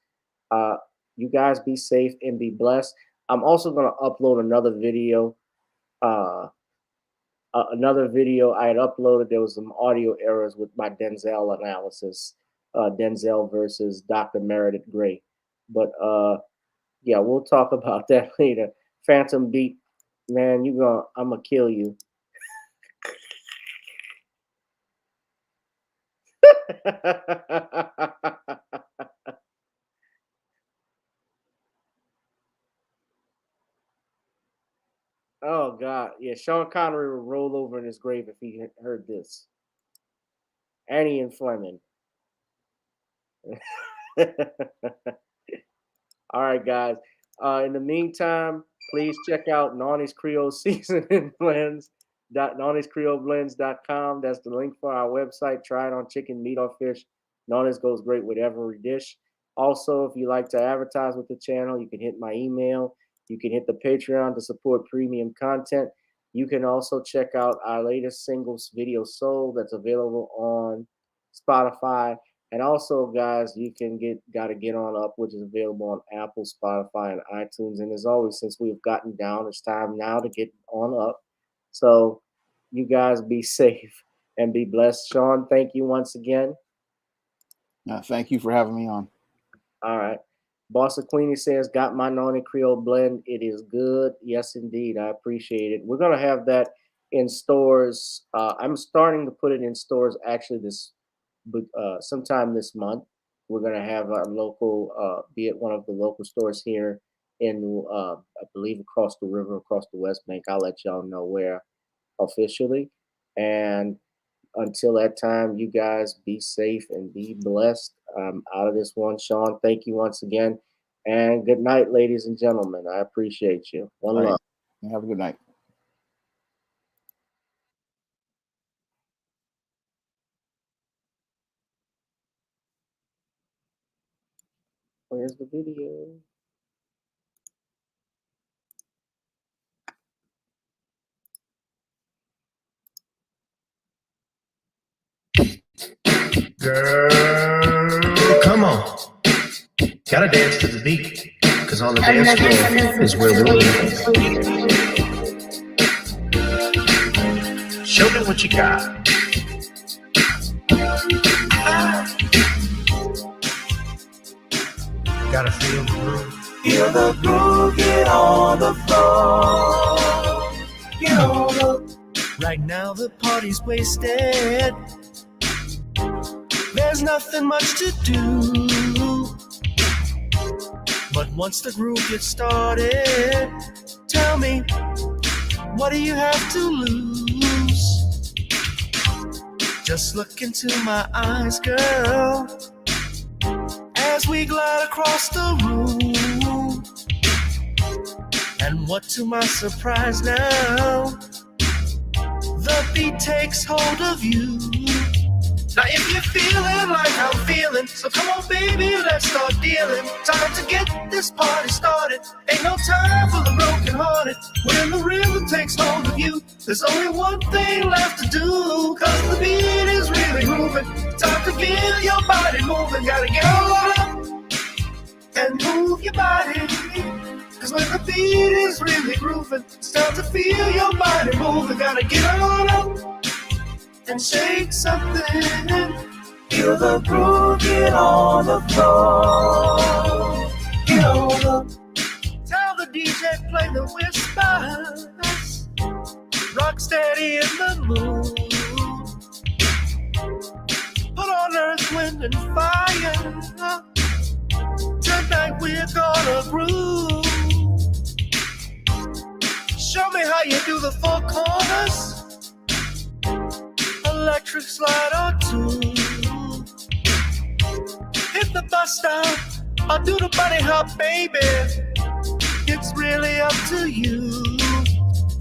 You guys be safe and be blessed. I'm also going to upload another video. Another video I had uploaded, there was some audio errors with my Denzel analysis. Denzel versus Dr. Meredith Grey. But yeah, we'll talk about that later. Phantom Beat, man, I'm gonna kill you. Oh God, yeah, Sean Connery would roll over in his grave if he heard this. And Ian Fleming. All right, guys. In the meantime, please check out Nani's Creole Seasoning Blends. Nani'sCreoleBlends.com. That's the link for our website. Try it on chicken, meat, or fish. Nani's goes great with every dish. Also, if you like to advertise with the channel, you can hit my email. You can hit the Patreon to support premium content. You can also check out our latest singles video soul that's available on Spotify. And also, guys, you can Gotta Get On Up, which is available on Apple, Spotify, and iTunes. And as always, since we've gotten down, it's time now to get on up. So you guys be safe and be blessed. Shawn, thank you once again. Thank you for having me on. All right. Bossa Queenie says, got my Nani Creole blend. It is good. Yes, indeed. I appreciate it. We're going to have that in stores. I'm starting to put it in stores actually sometime this month. We're going to have our local, be at one of the local stores here in, I believe, across the river, across the West Bank. I'll let y'all know where officially. And until that time, you guys be safe and be blessed. Out of this one, Shawn, thank you once again. And good night, ladies and gentlemen. I appreciate you. One love. Have a good night. Where's the video? Girl, come on. Gotta dance to the beat, cause on the dance floor is where we'll be. Show me what you got. Gotta feel the groove. Feel the groove, get on the floor. Get on the. Right now the party's wasted. There's nothing much to do. But once the groove gets started, tell me, what do you have to lose? Just look into my eyes, girl, as we glide across the room. And what to my surprise now, the beat takes hold of you. Now if you're feeling like I'm feeling, so come on baby, let's start dealing. Time to get this party started. Ain't no time for the broken hearted. When the rhythm takes hold of you, there's only one thing left to do. Cause the beat is really grooving. Time to feel your body moving. Gotta get on up and move your body. Cause when the beat is really grooving, it's time to feel your body moving. Gotta get on up and shake something. Feel the groove, get on the floor. Get on the. Tell the DJ play the whispers. Rock steady in the mood. Put on earth, wind, and fire. Tonight we're gonna groove. Show me how you do the four corners. Electric slide or two. Hit the bus stop or do the bunny hop, baby. It's really up to you.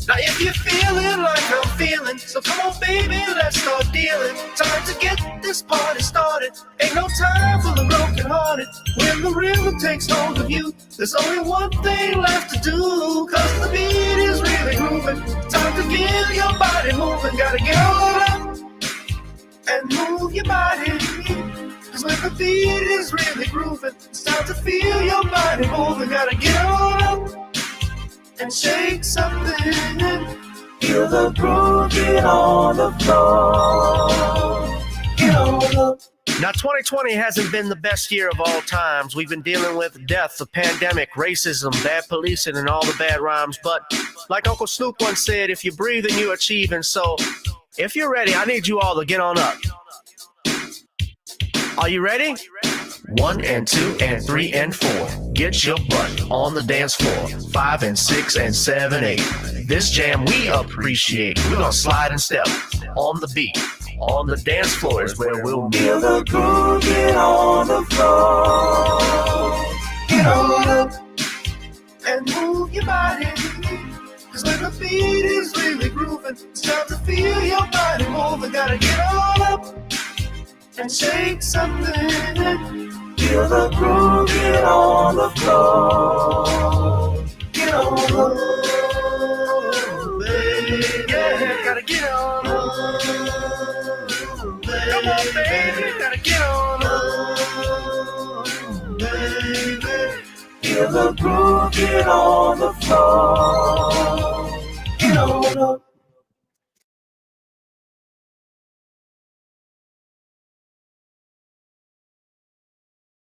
Now if you're feeling like I'm feeling, so come on baby, let's start dealing. Time to get this party started. Ain't no time for the broken hearted. When the rhythm takes hold of you, there's only one thing left to do. Cause the beat is really grooving. Time to get your body moving. Gotta get on up and move your body. Cause when the beat is really grooving, it's time to feel your body moving. Gotta get on up and shake something. Feel the groove, get on the floor. Get on up. Now 2020 hasn't been the best year of all times. We've been dealing with death, the pandemic, racism, bad policing, and all the bad rhymes. But like Uncle Snoop once said, if you breathe and you achieve. And so if you're ready, I need you all to get on up. Are you ready? 1 and 2 and 3 and 4. Get your butt on the dance floor. 5 and 6 and 7, 8. This jam we appreciate. We're gonna slide and step on the beat. On the dance floor is where we'll be. Feel the groove, get on the floor. Get on up and move your body. Cause when the beat is really grooving, it's time to feel your body moving. Gotta get on up and shake something. Feel the groove, get on the floor. Get on up, baby. Yeah, gotta get on up. Come on, baby, gotta get on up, baby. Feel the groove, get on the floor. Get on up.